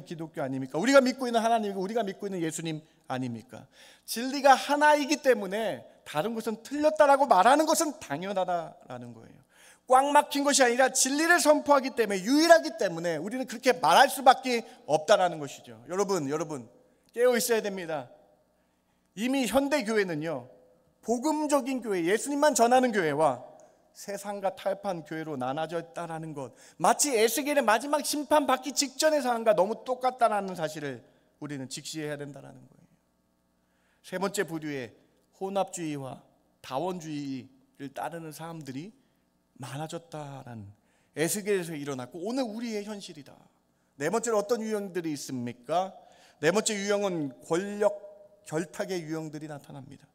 기독교 아닙니까? 우리가 믿고 있는 하나님이고 우리가 믿고 있는 예수님 아닙니까? 진리가 하나이기 때문에 다른 것은 틀렸다라고 말하는 것은 당연하다라는 거예요. 꽉 막힌 것이 아니라 진리를 선포하기 때문에, 유일하기 때문에 우리는 그렇게 말할 수밖에 없다라는 것이죠. 여러분 깨어 있어야 됩니다. 이미 현대 교회는요, 복음적인 교회, 예수님만 전하는 교회와 세상과 타협한 교회로 나눠져 있다는 것, 마치 에스겔의 마지막 심판 받기 직전의 상황과 너무 똑같다는 사실을 우리는 직시해야 된다는 거예요. 세 번째 부류의 혼합주의와 다원주의를 따르는 사람들이 많아졌다는, 에스겔에서 일어났고 오늘 우리의 현실이다. 네 번째로 어떤 유형들이 있습니까? 네 번째 유형은 권력 결탁의 유형들이 나타납니다.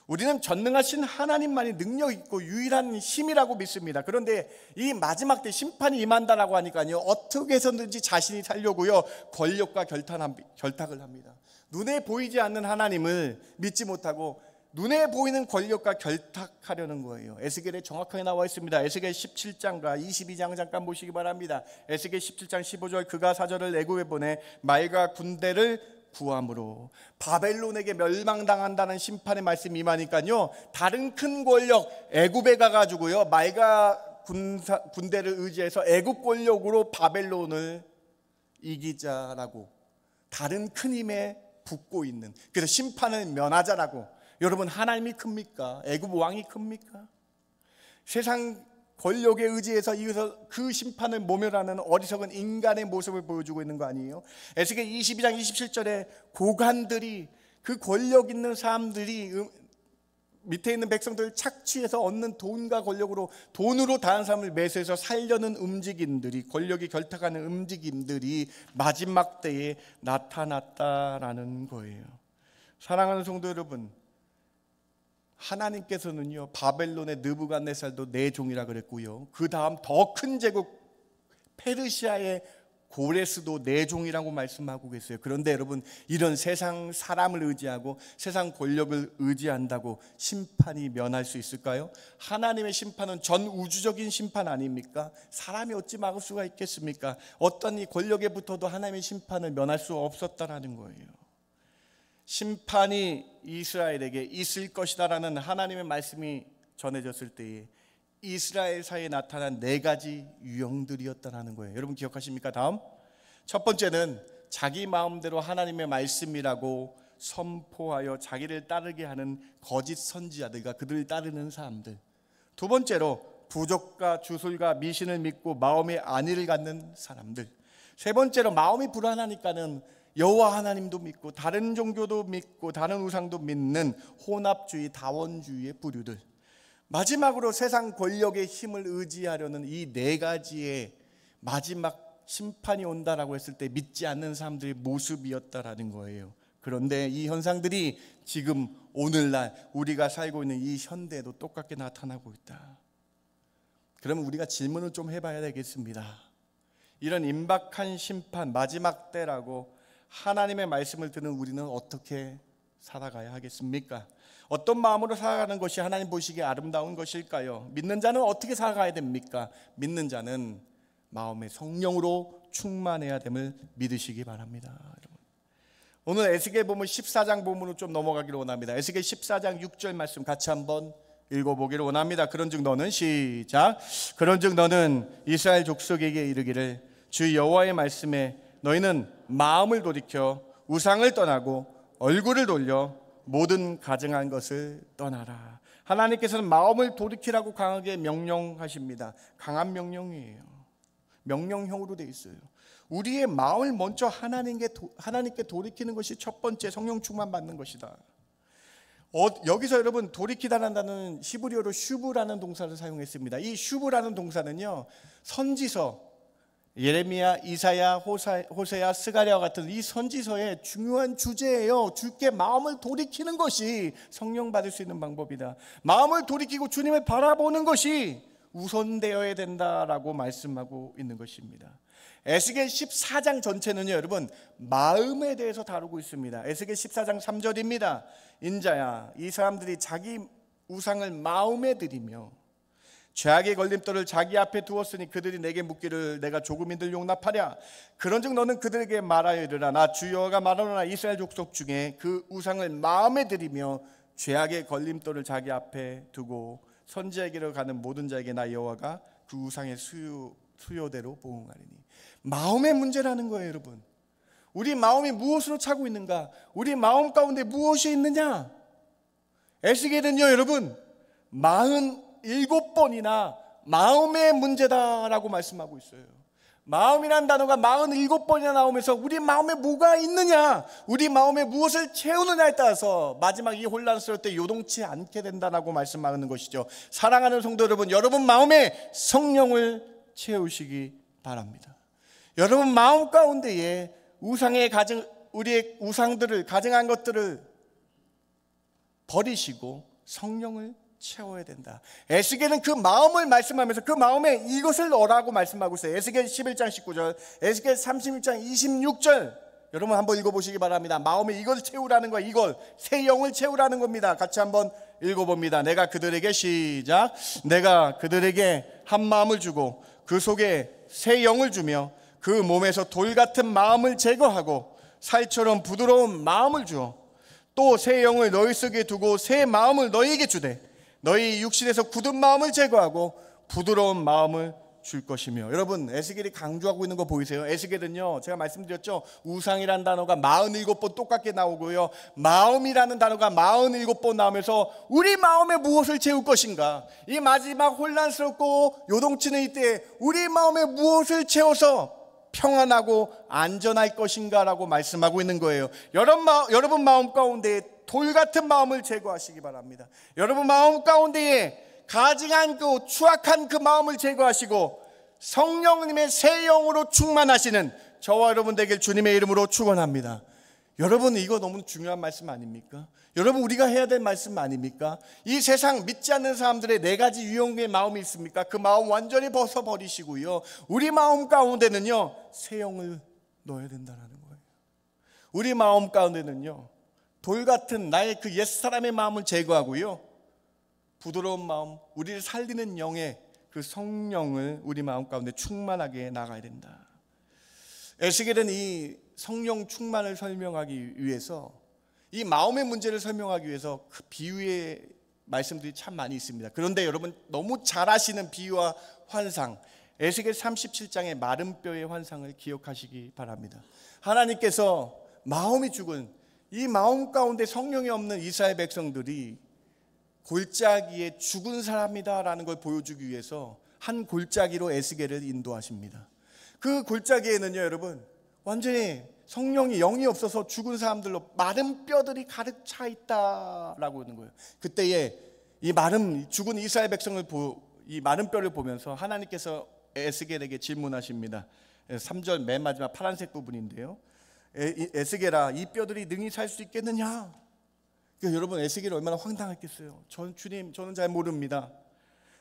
우리는 전능하신 하나님만이 능력 있고 유일한 힘이라고 믿습니다. 그런데 이 마지막 때 심판이 임한다라고 하니까요, 어떻게 해서든지 자신이 살려고요, 권력과 결탁을 합니다. 눈에 보이지 않는 하나님을 믿지 못하고 눈에 보이는 권력과 결탁하려는 거예요. 에스겔에 정확하게 나와 있습니다. 에스겔 17장과 22장 잠깐 보시기 바랍니다. 에스겔 17장 15절, 그가 사절을 애굽에 보내 말과 군대를 구함으로. 바벨론에게 멸망당한다는 심판의 말씀이 임하니까요, 다른 큰 권력 애굽에 가가지고요, 말가 군대를 의지해서 애굽 권력으로 바벨론을 이기자라고, 다른 큰 힘에 붙고 있는, 그래서 심판을 면하자라고. 여러분, 하나님이 큽니까? 애굽 왕이 큽니까? 세상 권력에 의지해서 이어서 그 심판을 모면하는 어리석은 인간의 모습을 보여주고 있는 거 아니에요? 에스겔 22장 27절에 고관들이, 그 권력 있는 사람들이 밑에 있는 백성들을 착취해서 얻는 돈과 권력으로, 돈으로 다른 사람을 매수해서 살려는 움직임들이, 권력이 결탁하는 움직임들이 마지막 때에 나타났다라는 거예요. 사랑하는 성도 여러분, 하나님께서는요, 바벨론의 느부갓네살도 내 종이라 그랬고요, 그 다음 더 큰 제국 페르시아의 고레스도 내 종이라고 말씀하고 계세요. 그런데 여러분, 이런 세상 사람을 의지하고 세상 권력을 의지한다고 심판이 면할 수 있을까요? 하나님의 심판은 전 우주적인 심판 아닙니까? 사람이 어찌 막을 수가 있겠습니까? 어떤 이 권력에 붙어도 하나님의 심판을 면할 수 없었다라는 거예요. 심판이 이스라엘에게 있을 것이다라는 하나님의 말씀이 전해졌을 때에 이스라엘 사이에 나타난 4가지 유형들이었다라는 거예요. 여러분 기억하십니까? 다음, 첫 번째는 자기 마음대로 하나님의 말씀이라고 선포하여 자기를 따르게 하는 거짓 선지자들과 그들을 따르는 사람들. 두 번째로 부족과 주술과 미신을 믿고 마음의 안위를 갖는 사람들. 세 번째로 마음이 불안하니까는 여호와 하나님도 믿고 다른 종교도 믿고 다른 우상도 믿는 혼합주의, 다원주의의 부류들. 마지막으로 세상 권력의 힘을 의지하려는 이 4가지의 마지막 심판이 온다라고 했을 때 믿지 않는 사람들의 모습이었다라는 거예요. 그런데 이 현상들이 지금 오늘날 우리가 살고 있는 이 현대에도 똑같게 나타나고 있다. 그러면 우리가 질문을 좀 해봐야 되겠습니다. 이런 임박한 심판, 마지막 때라고 하나님의 말씀을 듣는 우리는 어떻게 살아가야 하겠습니까? 어떤 마음으로 살아가는 것이 하나님 보시기에 아름다운 것일까요? 믿는 자는 어떻게 살아가야 됩니까? 믿는 자는 마음의 성령으로 충만해야 됨을 믿으시기 바랍니다. 여러분. 오늘 에스겔 보면 14장 본문으로 좀 넘어가기를 원합니다. 에스겔 14장 6절 말씀 같이 한번 읽어보기를 원합니다. 그런즉 너는, 시작, 그런즉 너는 이스라엘 족속에게 이르기를 주 여호와의 말씀에 너희는 마음을 돌이켜 우상을 떠나고 얼굴을 돌려 모든 가증한 것을 떠나라. 하나님께서는 마음을 돌이키라고 강하게 명령하십니다. 강한 명령이에요. 명령형으로 되어 있어요. 우리의 마음을 먼저 하나님께 돌이키는 것이 첫 번째 성령 충만 받는 것이다. 여기서 여러분 돌이키다라는 단어는 히브리어로 슈브라는 동사를 사용했습니다. 이 슈브라는 동사는요, 선지서 예레미야, 이사야, 호세야, 스가랴와 같은 이 선지서의 중요한 주제예요. 주께 마음을 돌이키는 것이 성령 받을 수 있는 방법이다. 마음을 돌이키고 주님을 바라보는 것이 우선되어야 된다라고 말씀하고 있는 것입니다. 에스겔 14장 전체는요, 여러분 마음에 대해서 다루고 있습니다. 에스겔 14장 3절입니다. 인자야, 이 사람들이 자기 우상을 마음에 들이며 죄악의 걸림돌을 자기 앞에 두었으니 그들이 내게 묻기를 내가 조금인들 용납하랴. 그런즉 너는 그들에게 말하여 이르라. 나 주 여호와가 말하노라. 이스라엘 족속 중에 그 우상을 마음에 들이며 죄악의 걸림돌을 자기 앞에 두고 선지에게로 가는 모든 자에게 나 여호와가 그 우상의 수요대로 보응하리니. 마음의 문제라는 거예요, 여러분. 우리 마음이 무엇으로 차고 있는가? 우리 마음 가운데 무엇이 있느냐? 에스겔은요, 여러분 47번이나 마음의 문제다라고 말씀하고 있어요. 마음이란 단어가 47번이나 나오면서 우리 마음에 뭐가 있느냐, 우리 마음에 무엇을 채우느냐에 따라서 마지막 이 혼란스러울 때 요동치 않게 된다라고 말씀하는 것이죠. 사랑하는 성도 여러분, 여러분 마음에 성령을 채우시기 바랍니다. 여러분 마음 가운데에 우리의 우상들을, 가증한 것들을 버리시고 성령을 채워야 된다. 에스겔은 그 마음을 말씀하면서 그 마음에 이것을 넣으라고 말씀하고 있어요. 에스겔 11장 19절, 에스겔 36장 26절 여러분 한번 읽어보시기 바랍니다. 마음에 이걸 채우라는 거야. 이걸 새 영을 채우라는 겁니다. 같이 한번 읽어봅니다. 내가 그들에게, 시작, 내가 그들에게 한 마음을 주고 그 속에 새 영을 주며 그 몸에서 돌 같은 마음을 제거하고 살처럼 부드러운 마음을 주어 또 새 영을 너희 속에 두고 새 마음을 너희에게 주되 너희 육신에서 굳은 마음을 제거하고 부드러운 마음을 줄 것이며. 여러분, 에스겔이 강조하고 있는 거 보이세요? 에스겔은요, 제가 말씀드렸죠, 우상이라는 단어가 47번 똑같게 나오고요, 마음이라는 단어가 47번 나오면서 우리 마음에 무엇을 채울 것인가, 이 마지막 혼란스럽고 요동치는 이때 우리 마음에 무엇을 채워서 평안하고 안전할 것인가 라고 말씀하고 있는 거예요. 여러분 마음 가운데 돌 같은 마음을 제거하시기 바랍니다. 여러분 마음 가운데에 가증한 그 추악한 그 마음을 제거하시고 성령님의 새 영으로 충만하시는 저와 여러분 되길 주님의 이름으로 축원합니다. 여러분, 이거 너무 중요한 말씀 아닙니까? 여러분, 우리가 해야 될 말씀 아닙니까? 이 세상 믿지 않는 사람들의 4가지 유형의 마음이 있습니까? 그 마음 완전히 벗어버리시고요, 우리 마음 가운데는요 새 영을 넣어야 된다는 거예요. 우리 마음 가운데는요 돌 같은 나의 그 옛사람의 마음을 제거하고요, 부드러운 마음, 우리를 살리는 영의 그 성령을 우리 마음 가운데 충만하게 나가야 된다. 에스겔은 이 성령 충만을 설명하기 위해서, 이 마음의 문제를 설명하기 위해서 그 비유의 말씀들이 참 많이 있습니다. 그런데 여러분 너무 잘 아시는 비유와 환상, 에스겔 37장의 마른 뼈의 환상을 기억하시기 바랍니다. 하나님께서 마음이 죽은 이 마음 가운데 성령이 없는 이스라엘 백성들이 골짜기에 죽은 사람이다라는 걸 보여주기 위해서 한 골짜기로 에스겔을 인도하십니다. 그 골짜기에는요 여러분, 완전히 성령이, 영이 없어서 죽은 사람들로 마른 뼈들이 가득 차 있다라고 하는 거예요. 그때에 이 죽은 이스라엘 백성을 이 마른 뼈를 보면서 하나님께서 에스겔에게 질문하십니다. 3절 맨 마지막 파란색 부분인데요, 에스겔아, 이 뼈들이 능히 살 수 있겠느냐? 그러니까 여러분, 에스겔이 얼마나 황당했겠어요. 주님, 저는 잘 모릅니다.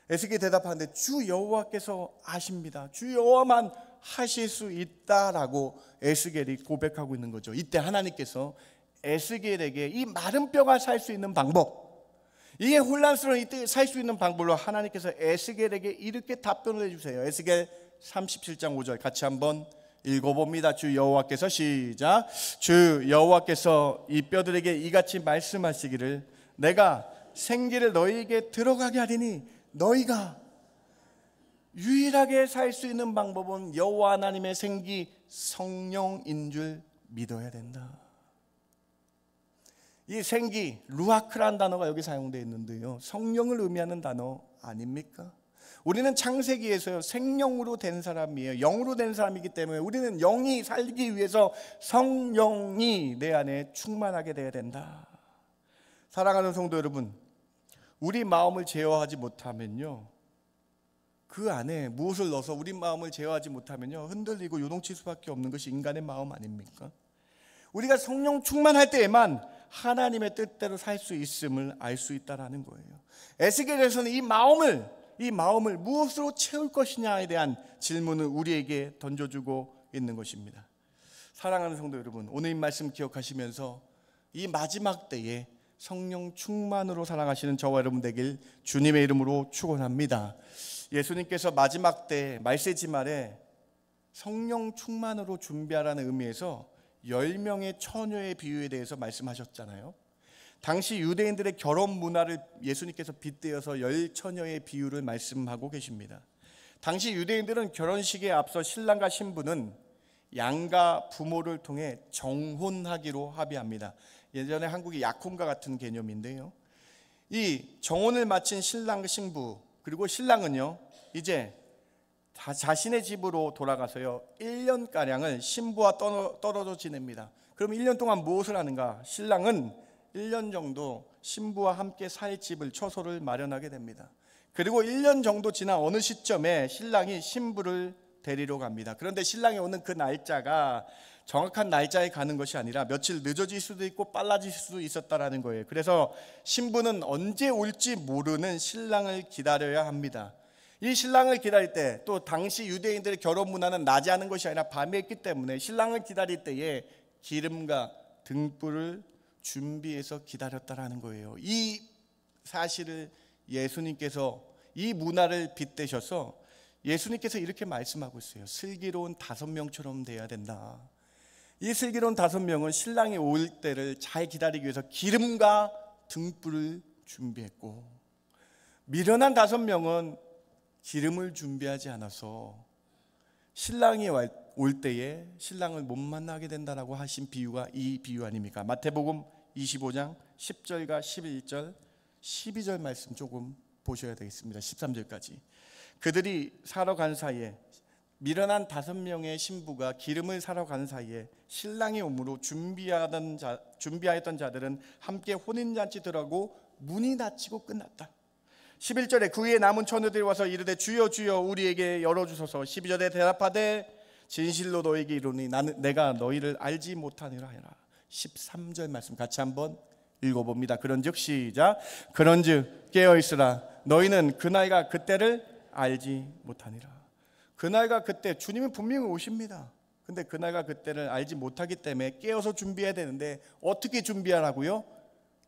에스겔이 대답하는데 주 여호와께서 아십니다. 주 여호와만 하실 수 있다라고 에스겔이 고백하고 있는 거죠. 이때 하나님께서 에스겔에게 이 마른 뼈가 살 수 있는 방법, 이게 혼란스러운 이때 살 수 있는 방법으로 하나님께서 에스겔에게 이렇게 답변을 해주세요. 에스겔 37장 5절 같이 한번 읽어봅니다. 주 여호와께서, 시작. 주 여호와께서 이 뼈들에게 이같이 말씀하시기를, 내가 생기를 너희에게 들어가게 하리니 너희가 유일하게 살 수 있는 방법은 여호와 하나님의 생기 성령인 줄 믿어야 된다. 이 생기, 루아크란 단어가 여기 사용되어 있는데요, 성령을 의미하는 단어 아닙니까? 우리는 창세기에서요 생령으로 된 사람이에요. 영으로 된 사람이기 때문에 우리는 영이 살기 위해서 성령이 내 안에 충만하게 돼야 된다. 사랑하는 성도 여러분, 우리 마음을 제어하지 못하면요, 그 안에 무엇을 넣어서 우리 마음을 제어하지 못하면요 흔들리고 요동칠 수밖에 없는 것이 인간의 마음 아닙니까? 우리가 성령 충만할 때에만 하나님의 뜻대로 살 수 있음을 알 수 있다는 거예요. 에스겔에서는 이 마음을 무엇으로 채울 것이냐에 대한 질문을 우리에게 던져주고 있는 것입니다. 사랑하는 성도 여러분, 오늘 이 말씀 기억하시면서 이 마지막 때에 성령 충만으로 살아가시는 저와 여러분 되길 주님의 이름으로 축원합니다. 예수님께서 마지막 때 말세지 말에 성령 충만으로 준비하라는 의미에서 10명의 처녀의 비유에 대해서 말씀하셨잖아요. 당시 유대인들의 결혼 문화를 예수님께서 빗대어서 10처녀의 비유를 말씀하고 계십니다. 당시 유대인들은 결혼식에 앞서 신랑과 신부는 양가 부모를 통해 정혼하기로 합의합니다. 예전에 한국의 약혼과 같은 개념인데요, 이 정혼을 마친 신랑 신부, 그리고 신랑은요 이제 자신의 집으로 돌아가서요 1년가량을 신부와 떨어져 지냅니다. 그럼 1년 동안 무엇을 하는가? 신랑은 1년 정도 신부와 함께 살 집을, 처소를 마련하게 됩니다. 그리고 1년 정도 지난 어느 시점에 신랑이 신부를 데리러 갑니다. 그런데 신랑이 오는 그 날짜가 정확한 날짜에 가는 것이 아니라 며칠 늦어질 수도 있고 빨라질 수도 있었다라는 거예요. 그래서 신부는 언제 올지 모르는 신랑을 기다려야 합니다. 이 신랑을 기다릴 때, 또 당시 유대인들의 결혼 문화는 낮에 하는 것이 아니라 밤에 했기 때문에 신랑을 기다릴 때에 기름과 등불을 준비해서 기다렸다라는 거예요. 이 사실을 예수님께서, 이 문화를 빗대셔서 예수님께서 이렇게 말씀하고 있어요. 슬기로운 5명처럼 돼야 된다. 이 슬기로운 5명은 신랑이 올 때를 잘 기다리기 위해서 기름과 등불을 준비했고, 미련한 5명은 기름을 준비하지 않아서 신랑이 올 때에 신랑을 못 만나게 된다라고 하신 비유가 이 비유 아닙니까? 마태복음 25장 10절과 11절 12절 말씀 조금 보셔야 되겠습니다. 13절까지. 그들이 사러 간 사이에, 미련한 5명의 신부가 기름을 사러 간 사이에 신랑이 오므로 준비하였던 자들은 함께 혼인잔치 들어가고 문이 닫히고 끝났다. 11절에 그 위에 남은 처녀들이 와서 이르되 주여 주여 우리에게 열어주소서. 12절에 대답하되 진실로 너에게 이르노니 내가 너희를 알지 못하니라 하라. 13절 말씀 같이 한번 읽어봅니다. 그런즉 시작. 그런즉 깨어있으라. 너희는 그날과 그때를 알지 못하니라. 그날과 그때, 주님은 분명히 오십니다. 근데 그날과 그때를 알지 못하기 때문에 깨어서 준비해야 되는데 어떻게 준비하라고요?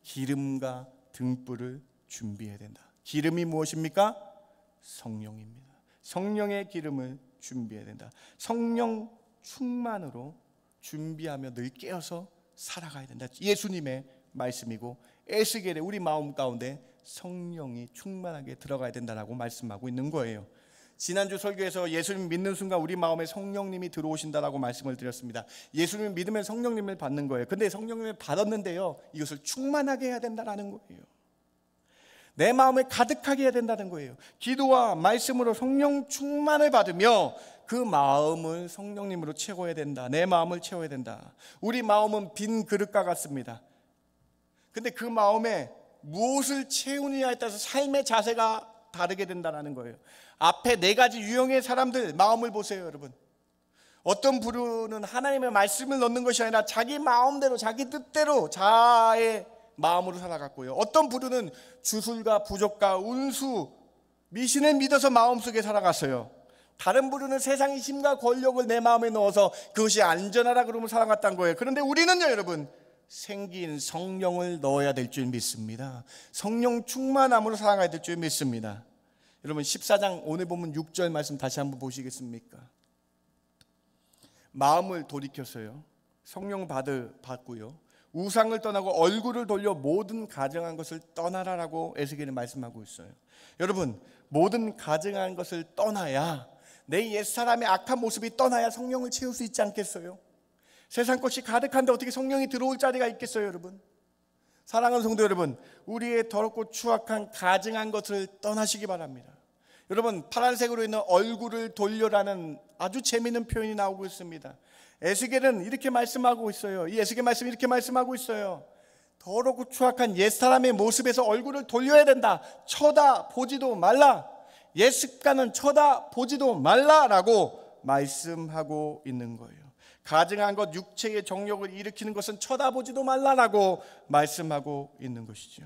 기름과 등불을 준비해야 된다. 기름이 무엇입니까? 성령입니다. 성령의 기름을 준비해야 된다. 성령 충만으로 준비하며 늘 깨어서 살아가야 된다. 예수님의 말씀이고 에스겔의 우리 마음 가운데 성령이 충만하게 들어가야 된다라고 말씀하고 있는 거예요. 지난주 설교에서 예수님 믿는 순간 우리 마음에 성령님이 들어오신다라고 말씀을 드렸습니다. 예수님을 믿으면 성령님을 받는 거예요. 근데 성령님을 받았는데요, 이것을 충만하게 해야 된다라는 거예요. 내 마음에 가득하게 해야 된다는 거예요. 기도와 말씀으로 성령 충만을 받으며 그 마음을 성령님으로 채워야 된다. 내 마음을 채워야 된다. 우리 마음은 빈 그릇과 같습니다. 근데 그 마음에 무엇을 채우느냐에 따라서 삶의 자세가 다르게 된다는 거예요. 앞에 4가지 유형의 사람들 마음을 보세요, 여러분. 어떤 부류는 하나님의 말씀을 넣는 것이 아니라 자기 마음대로, 자기 뜻대로 자아의 마음으로 살아갔고요. 어떤 부류는 주술과 부족과 운수, 미신을 믿어서 마음속에 살아갔어요. 다른 부류는 세상의 힘과 권력을 내 마음에 넣어서 그것이 안전하다 그러면 살아갔다는 거예요. 그런데 우리는요, 여러분, 생긴 성령을 넣어야 될 줄 믿습니다. 성령 충만함으로 살아가야 될 줄 믿습니다. 여러분 14장 오늘 보면 6절 말씀 다시 한번 보시겠습니까? 마음을 돌이켰어요. 성령 받고요. 우상을 떠나고 얼굴을 돌려 모든 가증한 것을 떠나라라고 에스겔은 말씀하고 있어요. 여러분, 모든 가증한 것을 떠나야, 내 옛사람의 악한 모습이 떠나야 성령을 채울 수 있지 않겠어요? 세상 것이 가득한데 어떻게 성령이 들어올 자리가 있겠어요, 여러분? 사랑하는 성도 여러분, 우리의 더럽고 추악한 가증한 것을 떠나시기 바랍니다. 여러분, 파란색으로 있는 얼굴을 돌려라는 아주 재미있는 표현이 나오고 있습니다. 에스겔은 이렇게 말씀하고 있어요. 이 에스겔 말씀 이렇게 말씀하고 있어요. 더럽고 추악한 옛사람의 모습에서 얼굴을 돌려야 된다. 쳐다보지도 말라. 옛 습관은 쳐다보지도 말라라고 말씀하고 있는 거예요. 가증한 것, 육체의 정욕을 일으키는 것은 쳐다보지도 말라라고 말씀하고 있는 것이죠.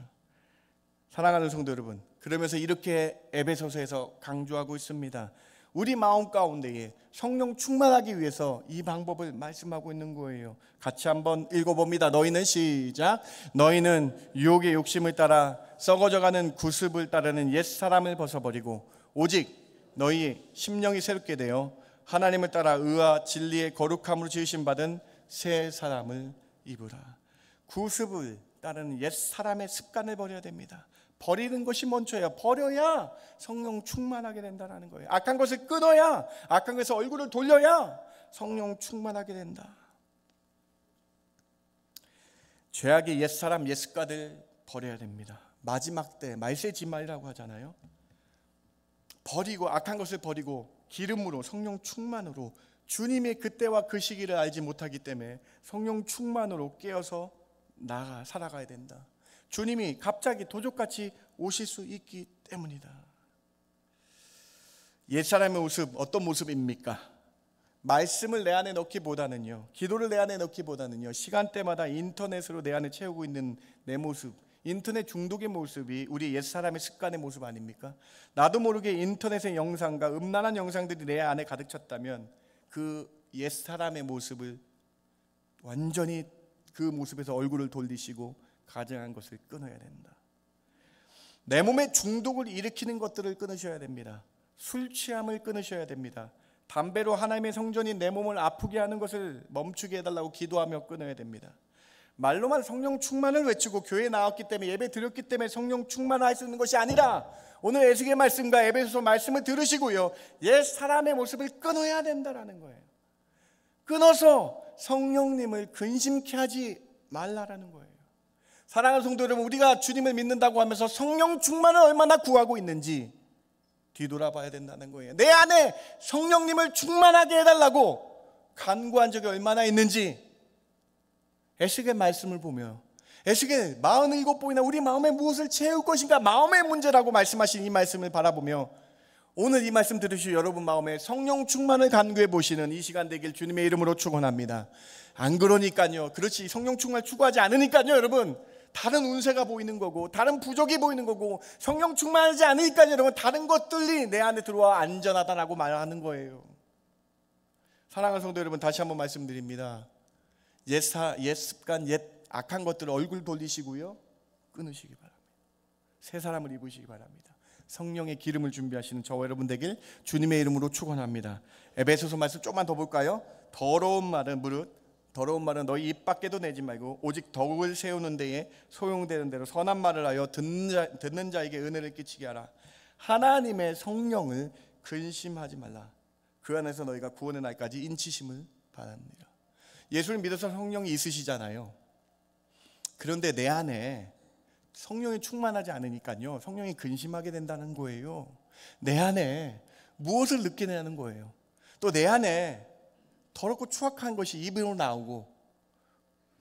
사랑하는 성도 여러분, 그러면서 이렇게 에베소서에서 강조하고 있습니다. 우리 마음 가운데에 성령 충만하기 위해서 이 방법을 말씀하고 있는 거예요. 같이 한번 읽어봅니다. 너희는 시작. 너희는 유혹의 욕심을 따라 썩어져가는 구습을 따르는 옛사람을 벗어버리고 오직 너희 심령이 새롭게 되어 하나님을 따라 의와 진리의 거룩함으로 지으신 받은 새 사람을 입으라. 구습을 따르는 옛사람의 습관을 버려야 됩니다. 버리는 것이 먼저예요. 버려야 성령 충만하게 된다는 거예요. 악한 것을 끊어야, 악한 것에서 얼굴을 돌려야 성령 충만하게 된다. 죄악의 옛사람, 옛습관을 버려야 됩니다. 마지막 때 말세지말이라고 하잖아요. 버리고, 악한 것을 버리고 기름으로, 성령 충만으로, 주님의 그때와 그 시기를 알지 못하기 때문에 성령 충만으로 깨어서 나가 살아가야 된다. 주님이 갑자기 도적같이 오실 수 있기 때문이다. 옛사람의 모습, 어떤 모습입니까? 말씀을 내 안에 넣기보다는요, 기도를 내 안에 넣기보다는요, 시간대마다 인터넷으로 내 안에 채우고 있는 내 모습, 인터넷 중독의 모습이 우리 옛사람의 습관의 모습 아닙니까? 나도 모르게 인터넷의 영상과 음란한 영상들이 내 안에 가득 찼다면 그 옛사람의 모습을 완전히 그 모습에서 얼굴을 돌리시고 가증한 것을 끊어야 된다. 내 몸에 중독을 일으키는 것들을 끊으셔야 됩니다. 술 취함을 끊으셔야 됩니다. 담배로 하나님의 성전인 내 몸을 아프게 하는 것을 멈추게 해달라고 기도하며 끊어야 됩니다. 말로만 성령 충만을 외치고 교회에 나왔기 때문에, 예배 드렸기 때문에 성령 충만할 수 있는 것이 아니라 오늘 에스겔 말씀과 에베소서 말씀을 들으시고요, 옛 사람의 모습을 끊어야 된다라는 거예요. 끊어서 성령님을 근심케 하지 말라라는 거예요. 사랑하는 성도 여러분, 우리가 주님을 믿는다고 하면서 성령 충만을 얼마나 구하고 있는지 뒤돌아봐야 된다는 거예요. 내 안에 성령님을 충만하게 해달라고 간구한 적이 얼마나 있는지 에스겔 말씀을 보며, 에스겔 47번이나 우리 마음에 무엇을 채울 것인가, 마음의 문제라고 말씀하신 이 말씀을 바라보며 오늘 이 말씀 들으시고 여러분 마음에 성령 충만을 간구해 보시는 이 시간 되길 주님의 이름으로 축원합니다. 안 그러니까요, 그렇지, 성령 충만 추구하지 않으니까요 여러분, 다른 운세가 보이는 거고 다른 부족이 보이는 거고, 성령 충만하지 않으니까요 여러분, 다른 것들이 내 안에 들어와 안전하다라고 말하는 거예요. 사랑하는 성도 여러분, 다시 한번 말씀드립니다. 옛 습관, 옛 악한 것들을 얼굴 돌리시고요 끊으시기 바랍니다. 새 사람을 입으시기 바랍니다. 성령의 기름을 준비하시는 저와 여러분 되길 주님의 이름으로 축원합니다. 에베소서 말씀 조금만 더 볼까요? 더러운 말은 너희 입 밖에도 내지 말고 오직 덕을 세우는 데에 소용되는 대로 선한 말을 하여 듣는 자에게 은혜를 끼치게 하라. 하나님의 성령을 근심하지 말라. 그 안에서 너희가 구원의 날까지 인치심을 바랍니다. 예수를 믿어서 성령이 있으시잖아요. 그런데 내 안에 성령이 충만하지 않으니까요 성령이 근심하게 된다는 거예요. 내 안에 무엇을 느끼냐는 거예요. 또 내 안에 더럽고 추악한 것이 입으로 나오고,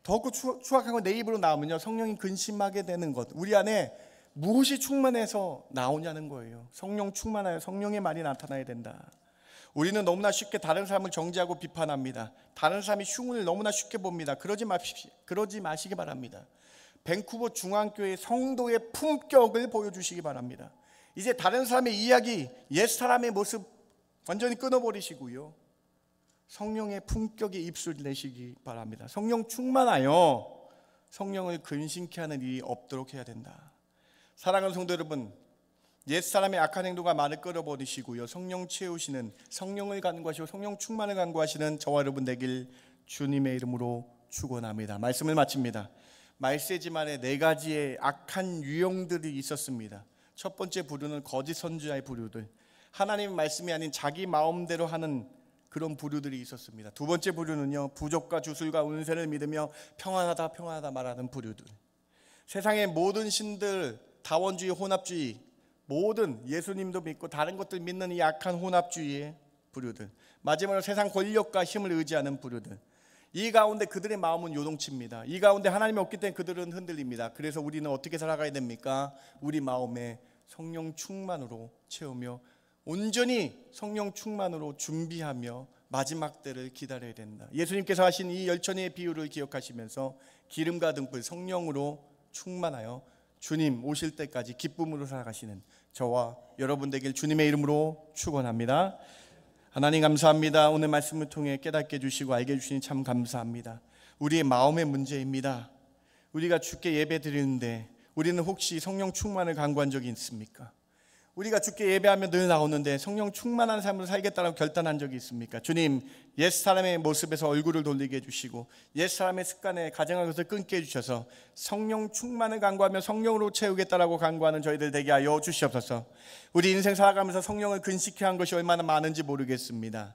더럽고 추악한 건 내 입으로 나오면요 성령이 근심하게 되는 것, 우리 안에 무엇이 충만해서 나오냐는 거예요. 성령 충만하여 성령의 말이 나타나야 된다. 우리는 너무나 쉽게 다른 사람을 정죄하고 비판합니다. 다른 사람이 흉을 너무나 쉽게 봅니다. 그러지 마시기 바랍니다. 밴쿠버 중앙교회 성도의 품격을 보여주시기 바랍니다. 이제 다른 사람의 이야기, 옛 사람의 모습 완전히 끊어버리시고요 성령의 품격에 입술 내시기 바랍니다. 성령 충만하여 성령을 근심케 하는 일이 없도록 해야 된다. 사랑하는 성도 여러분, 옛사람의 악한 행동과 말을 끌어버리시고요 성령 채우시는, 성령을 간구하시고 성령 충만을 간구하시는 저와 여러분 되길 주님의 이름으로 축원합니다. 말씀을 마칩니다. 말세지만에 4가지의 악한 유형들이 있었습니다. 첫 번째 부류는 거짓 선지자의 부류들, 하나님의 말씀이 아닌 자기 마음대로 하는 그런 부류들이 있었습니다. 두 번째 부류는요 부족과 주술과 운세를 믿으며 평안하다 말하는 부류들, 세상의 모든 신들, 다원주의, 혼합주의, 모든 예수님도 믿고 다른 것들 믿는 이 악한 혼합주의의 부류들, 마지막으로 세상 권력과 힘을 의지하는 부류들, 이 가운데 그들의 마음은 요동칩니다. 이 가운데 하나님이 없기 때문에 그들은 흔들립니다. 그래서 우리는 어떻게 살아가야 됩니까? 우리 마음에 성령 충만으로 채우며 온전히 성령 충만으로 준비하며 마지막 때를 기다려야 된다. 예수님께서 하신 이 열천의 비유를 기억하시면서 기름과 등불 성령으로 충만하여 주님 오실 때까지 기쁨으로 살아가시는 저와 여러분 되길 주님의 이름으로 축원합니다. 하나님 감사합니다. 오늘 말씀을 통해 깨닫게 해주시고 알게 해주시니 참 감사합니다. 우리의 마음의 문제입니다. 우리가 주께 예배 드리는데 우리는 혹시 성령 충만을 간구한 적이 있습니까? 우리가 주께 예배하며 늘 나오는데 성령 충만한 삶으로 살겠다고 결단한 적이 있습니까? 주님, 옛사람의 모습에서 얼굴을 돌리게 해주시고 옛사람의 습관에 가정한 것을 끊게 해주셔서 성령 충만을 간구하며 성령으로 채우겠다라고 간구하는 저희들 되게 하여 주시옵소서. 우리 인생 살아가면서 성령을 근심케 한 것이 얼마나 많은지 모르겠습니다.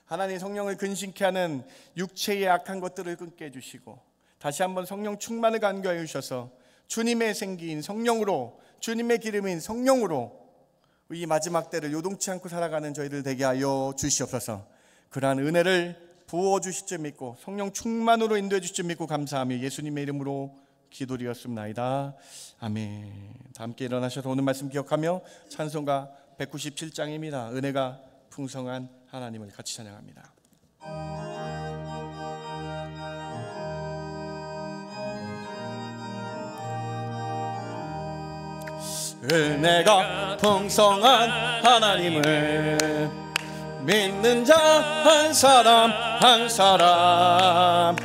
하나님, 성령을 근심케 하는 육체의 악한 것들을 끊게 해주시고 다시 한번 성령 충만을 간구하여 주셔서 주님의 생기인 성령으로, 주님의 기름인 성령으로 이 마지막 때를 요동치 않고 살아가는 저희들 되게 하여 주시옵소서. 그러한 은혜를 부어주실 줄 믿고 성령 충만으로 인도해 주실 줄 믿고 감사하며 예수님의 이름으로 기도드렸습나이다. 아멘. 다 함께 일어나셔서 오늘 말씀 기억하며 찬송가 197장입니다. 은혜가 풍성한 하나님을 같이 찬양합니다. 은혜가 풍성한 하나님을 믿는 자 한 사람 한 사람,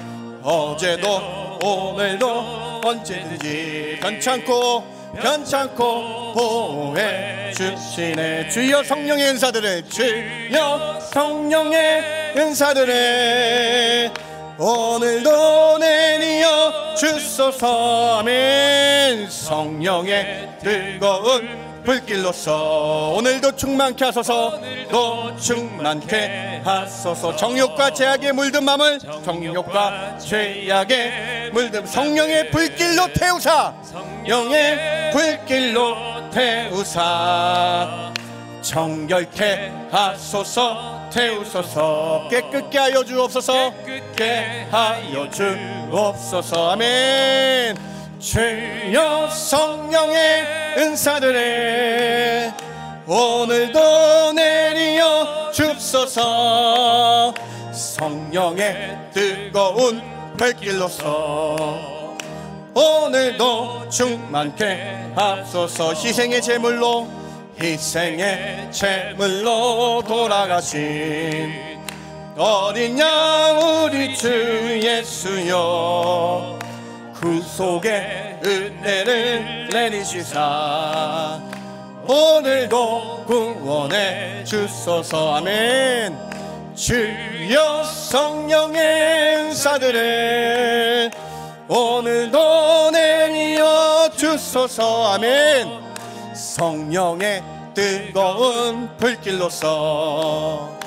어제도 오늘도 언제든지 변찮고 편찮고 보호해 주시네. 주여 성령의 은사들을, 주여 성령의 은사들을 오늘도 내리어 주소서. 아멘. 성령의 뜨거운 불길로서 오늘도 충만케 하소서. 또 충만케 하소서. 정욕과 죄악에 물든 맘을, 정욕과 죄악에 물든 성령의 불길로 태우사, 성령의 불길로 태우사. 정결케 하소서. 태우소서. 깨끗게 하여 주옵소서. 깨끗게 하여 주옵소서. 아멘. 주여 성령의 은사들을 오늘도 내리어 주소서. 성령의 뜨거운 발길로서 오늘도 충만케 하소서. 희생의 제물로, 희생의 제물로 돌아가신 어린 양 우리 주 예수여, 구속의 은혜를 내리시사 오늘도 구원해 주소서. 아멘. 주여 성령의 은사들을 오늘도 내리어 주소서. 아멘. 성령의 뜨거운 불길로서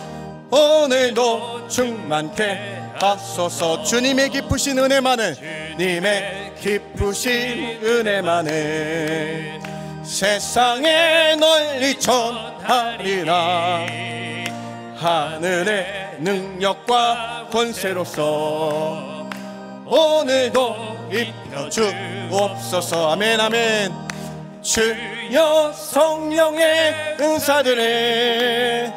오늘도 충만케 하소서. 주님의 기쁘신 은혜만을, 주님의 기쁘신 은혜만을 세상에 널리 전하리라. 하늘의 능력과 권세로서 오늘도 입혀 주옵소서. 아멘 아멘. 주여 성령의 은사들을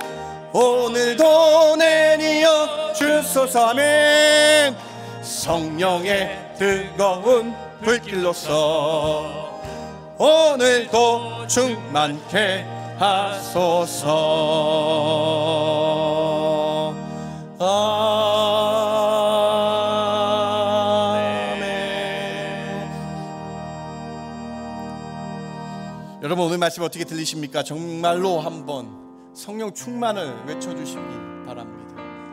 오늘도 내리어 주소서. 아멘. 성령의 뜨거운 불길로서 오늘도 충만케 하소서. 여러분 오늘 말씀 어떻게 들리십니까? 정말로 한번 성령 충만을 외쳐주시기 바랍니다.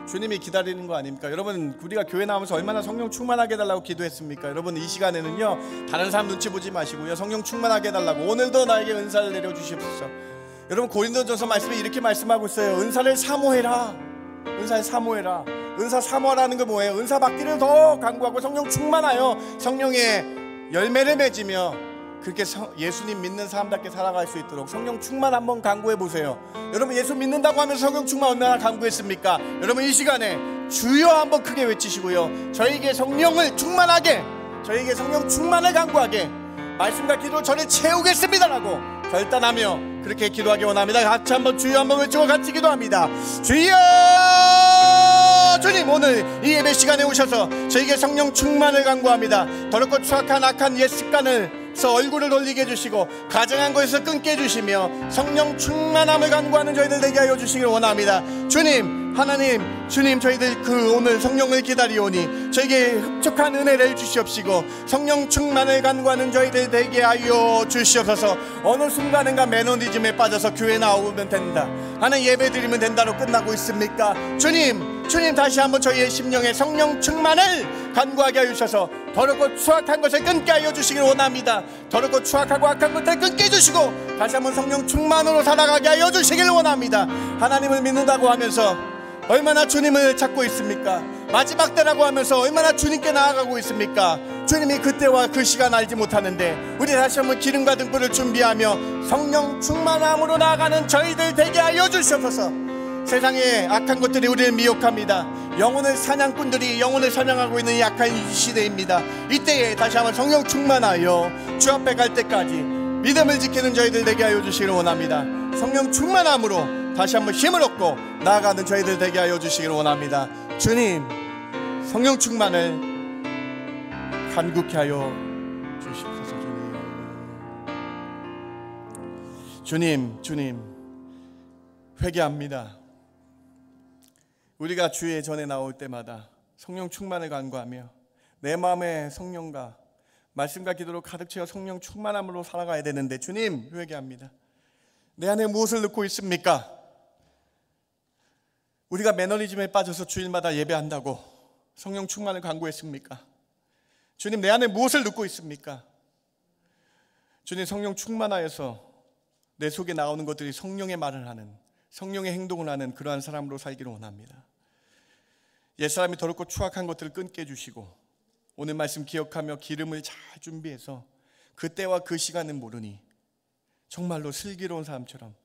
주님이 기다리는 거 아닙니까? 여러분 우리가 교회 나오면서 얼마나 성령 충만하게 해달라고 기도했습니까? 여러분 이 시간에는요 다른 사람 눈치 보지 마시고요 성령 충만하게 해달라고 오늘도 나에게 은사를 내려주십시오. 여러분 고린도전서 말씀에 이렇게 말씀하고 있어요. 은사를 사모해라. 은사를 사모해라. 은사 사모하라는 게 뭐예요? 은사 받기를 더 간구하고 성령 충만하여 성령의 열매를 맺으며 그렇게 예수님 믿는 사람답게 살아갈 수 있도록 성령 충만 한번 간구해 보세요. 여러분 예수 믿는다고 하면서 성령 충만 얼마나 간구했습니까? 여러분 이 시간에 주여 한번 크게 외치시고요 저에게 성령을 충만하게, 저에게 성령 충만을 간구하게 말씀과 기도로 저를 채우겠습니다라고 결단하며 그렇게 기도하기 원합니다. 같이 한번 주여 한번 외치고 같이 기도합니다. 주여! 주님 오늘 이 예배 시간에 오셔서 저에게 성령 충만을 간구합니다. 더럽고 추악한 악한 옛 습관을 얼굴을 돌리게 해주시고 가정한 것에서 끊게 해주시며 성령 충만함을 간구하는 저희들 되게 하여 주시길 원합니다. 주님 하나님, 주님 저희들 그 오늘 성령을 기다리오니 저에게 흡족한 은혜를 주시옵시고 성령 충만을 간구하는 저희들 되게 하여 주시옵소서. 어느 순간인가 매너리즘에 빠져서 교회 나오면 된다 하는 예배 드리면 된다로 끝나고 있습니까? 주님 다시 한번 저희의 심령에 성령 충만을 간구하게 하여 주셔서 더럽고 추악한 것을 끊게 하여 주시길 원합니다. 더럽고 추악하고 악한 것을 끊게 해주시고 다시 한번 성령 충만으로 살아가게 하여 주시길 원합니다. 하나님을 믿는다고 하면서 얼마나 주님을 찾고 있습니까? 마지막 때라고 하면서 얼마나 주님께 나아가고 있습니까? 주님이 그때와 그 시간 알지 못하는데 우리 다시 한번 기름과 등불을 준비하며 성령 충만함으로 나아가는 저희들 되게 하여 주시옵소서. 세상에 악한 것들이 우리를 미혹합니다. 영혼의 사냥꾼들이 영혼을 사냥하고 있는 이 악한 시대입니다. 이때에 다시 한번 성령 충만하여 주 앞에 갈 때까지 믿음을 지키는 저희들 되게 하여 주시기를 원합니다. 성령 충만함으로 다시 한번 힘을 얻고 나아가는 저희들 되게 하여 주시기를 원합니다. 주님 성령 충만을 간구케 하여 주시옵소서. 주님 회개합니다. 우리가 주의 전에 나올 때마다 성령 충만을 간구하며 내 마음에 성령과 말씀과 기도로 가득 채워 성령 충만함으로 살아가야 되는데 주님 회개합니다. 내 안에 무엇을 넣고 있습니까? 우리가 매너리즘에 빠져서 주일마다 예배한다고 성령 충만을 강구했습니까? 주님 내 안에 무엇을 넣고 있습니까? 주님 성령 충만하여서 내 속에 나오는 것들이 성령의 말을 하는, 성령의 행동을 하는 그러한 사람으로 살기를 원합니다. 옛사람이 더럽고 추악한 것들을 끊게 해주시고 오늘 말씀 기억하며 기름을 잘 준비해서 그때와 그 시간은 모르니 정말로 슬기로운 사람처럼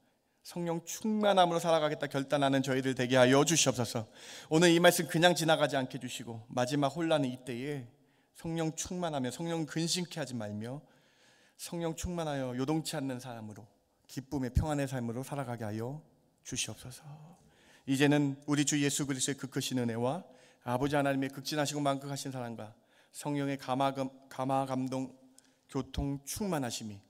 성령 충만함으로 살아가겠다 결단하는 저희들 되게 하여 주시옵소서. 오늘 이 말씀 그냥 지나가지 않게 해주시고 마지막 혼란의 이때에 성령 충만하며 성령 근심케 하지 말며 성령 충만하여 요동치 않는 사람으로 기쁨의 평안의 삶으로 살아가게 하여 주시옵소서. 이제는 우리 주 예수 그리스도의 그 크신 은혜와 아버지 하나님의 극진하시고 만극하신 사랑과 성령의 감화 감동 교통 충만하심이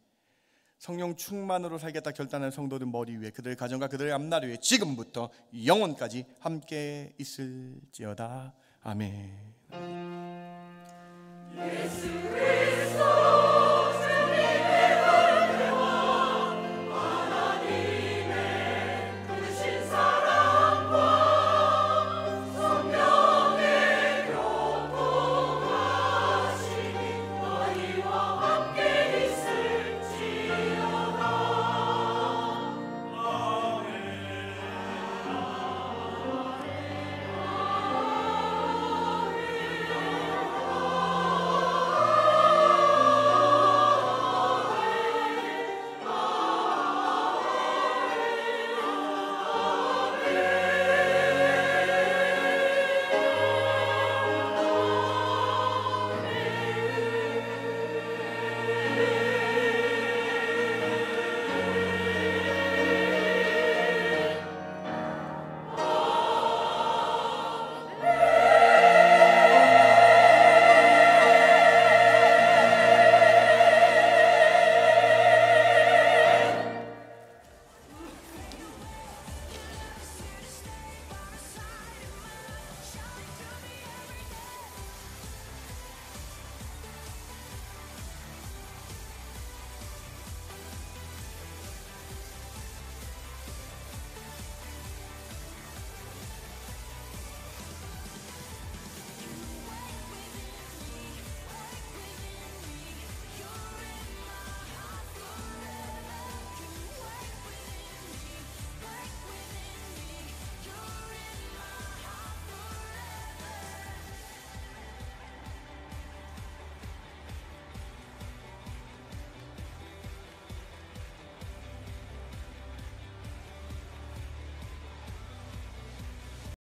성령 충만으로 살겠다 결단한 성도들 머리 위에 그들의 가정과 그들의 앞날 위에 지금부터 영원까지 함께 있을지어다. 아멘. 예수의